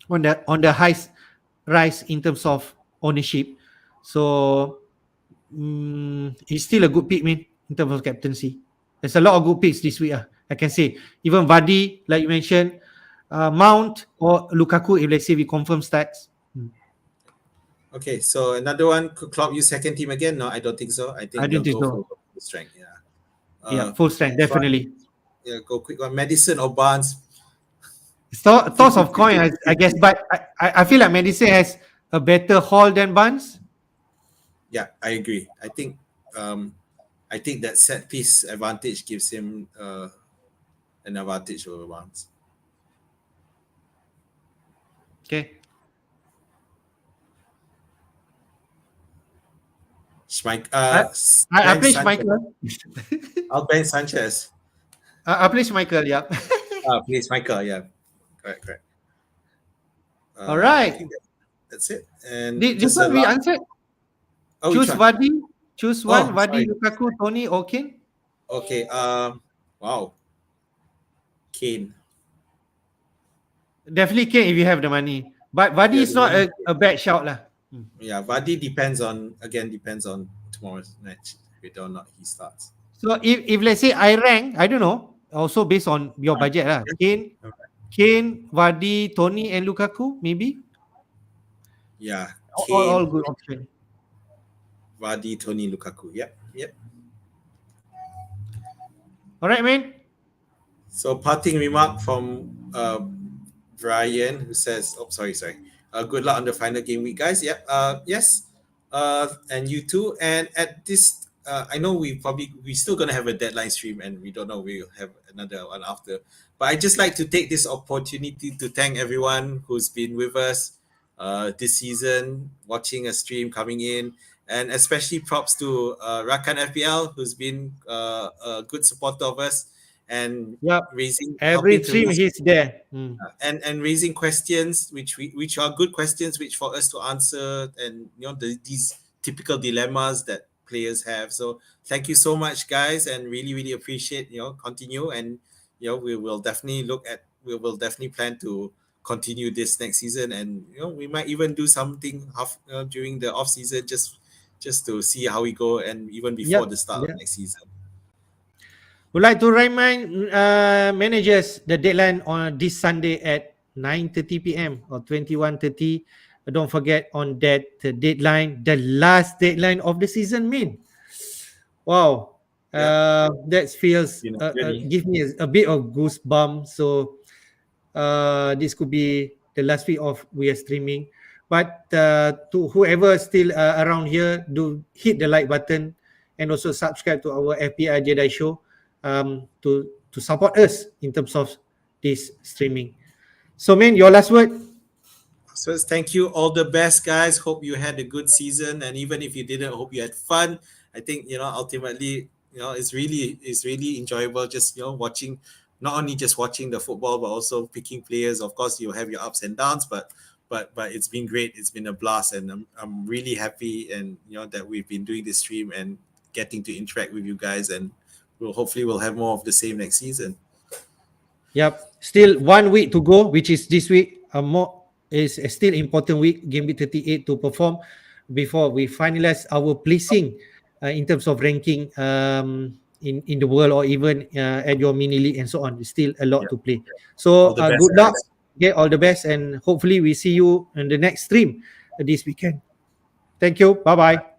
on the highest rise in terms of ownership. So he's still a good pick, man, in terms of captaincy. There's a lot of good picks this week. I can say even Vardy, like you mentioned, Mount or Lukaku. If let's say we confirm stats. Okay, so another one. Could Klopp use second team again? No, I don't think so. I I think don't they'll think go so. for full strength. Yeah. Yeah, Uh, full strength, next one. definitely. Yeah, go quick one. Madison or Barnes? Toss of coin, I guess, but I feel like Medicine has a better haul than Barnes. Yeah, I agree. I think that set piece advantage gives him an advantage over Barnes. Okay. I, I Ben play Sanchez. Schmeichel. Ben Sanchez. I play Schmeichel, yeah. Please, Michael. Yeah, correct. All I right. think that's it. And This just a one we lot. answered. Oh, which Choose one? Vardy. Choose one. Oh, Vardy, sorry. Lukaku, Tony, or Kane. Okay. Wow. Kane. Definitely Kane if you have the money. But Vardy Yeah, is not a bad shout lah. yeah. Vardy depends on tomorrow's match, whether or not he starts. So if let's say I rank, I don't know, also based on your Fine. budget lah. Yeah. Kane, Vardy, Tony, and Lukaku, maybe. Yeah. All Kane, good option. Vardy, Tony, Lukaku. Yep. All right, man. So parting remark from Brian, who says, "Oh, sorry. Good luck on the final game week, guys." Yep. Yes. And you too. And at this, I know we still gonna have a deadline stream, and we don't know we'll have another one after. But I just like to take this opportunity to thank everyone who's been with us this season, watching a stream coming in, and especially props to Rakan FPL, who's been a good supporter of us. and Yep. raising, Every helping to stream raise he's there. Mm. and raising questions which are good questions which for us to answer, and these typical dilemmas that players have. So thank you so much, guys, and really appreciate, continue, and we will definitely plan to continue this next season, and we might even do something during the off season, just to see how we go, and even before the Yep. start of Yeah. next season. Would like to remind managers the deadline on this Sunday at 9:30 p.m. or 21:30. Don't forget on that deadline, the last deadline of the season. Wow, Yeah, that feels been a journey. give me a bit of goosebumps. So this could be the last week of we are streaming. But to whoever still around here, do hit the like button and also subscribe to our FPL Jedi show to support us in terms of this streaming. So, man, your last word. So thank you. All the best, guys. Hope you had a good season, and even if you didn't, hope you had fun. I think ultimately, it's really enjoyable. Just watching, not only just watching the football, but also picking players. Of course, you have your ups and downs, but it's been great. It's been a blast, and I'm really happy, and that we've been doing this stream and getting to interact with you guys, and we'll have more of the same next season. Yep. Still 1 week to go, which is this week. More is a still important week, game week 38 to perform before we finalize our placing in terms of ranking in the world or even at your mini league and so on. It's still a lot Yeah. to play. All So the best, good luck. guys. Get all the best, and hopefully we see you in the next stream this weekend. Thank you. Bye bye.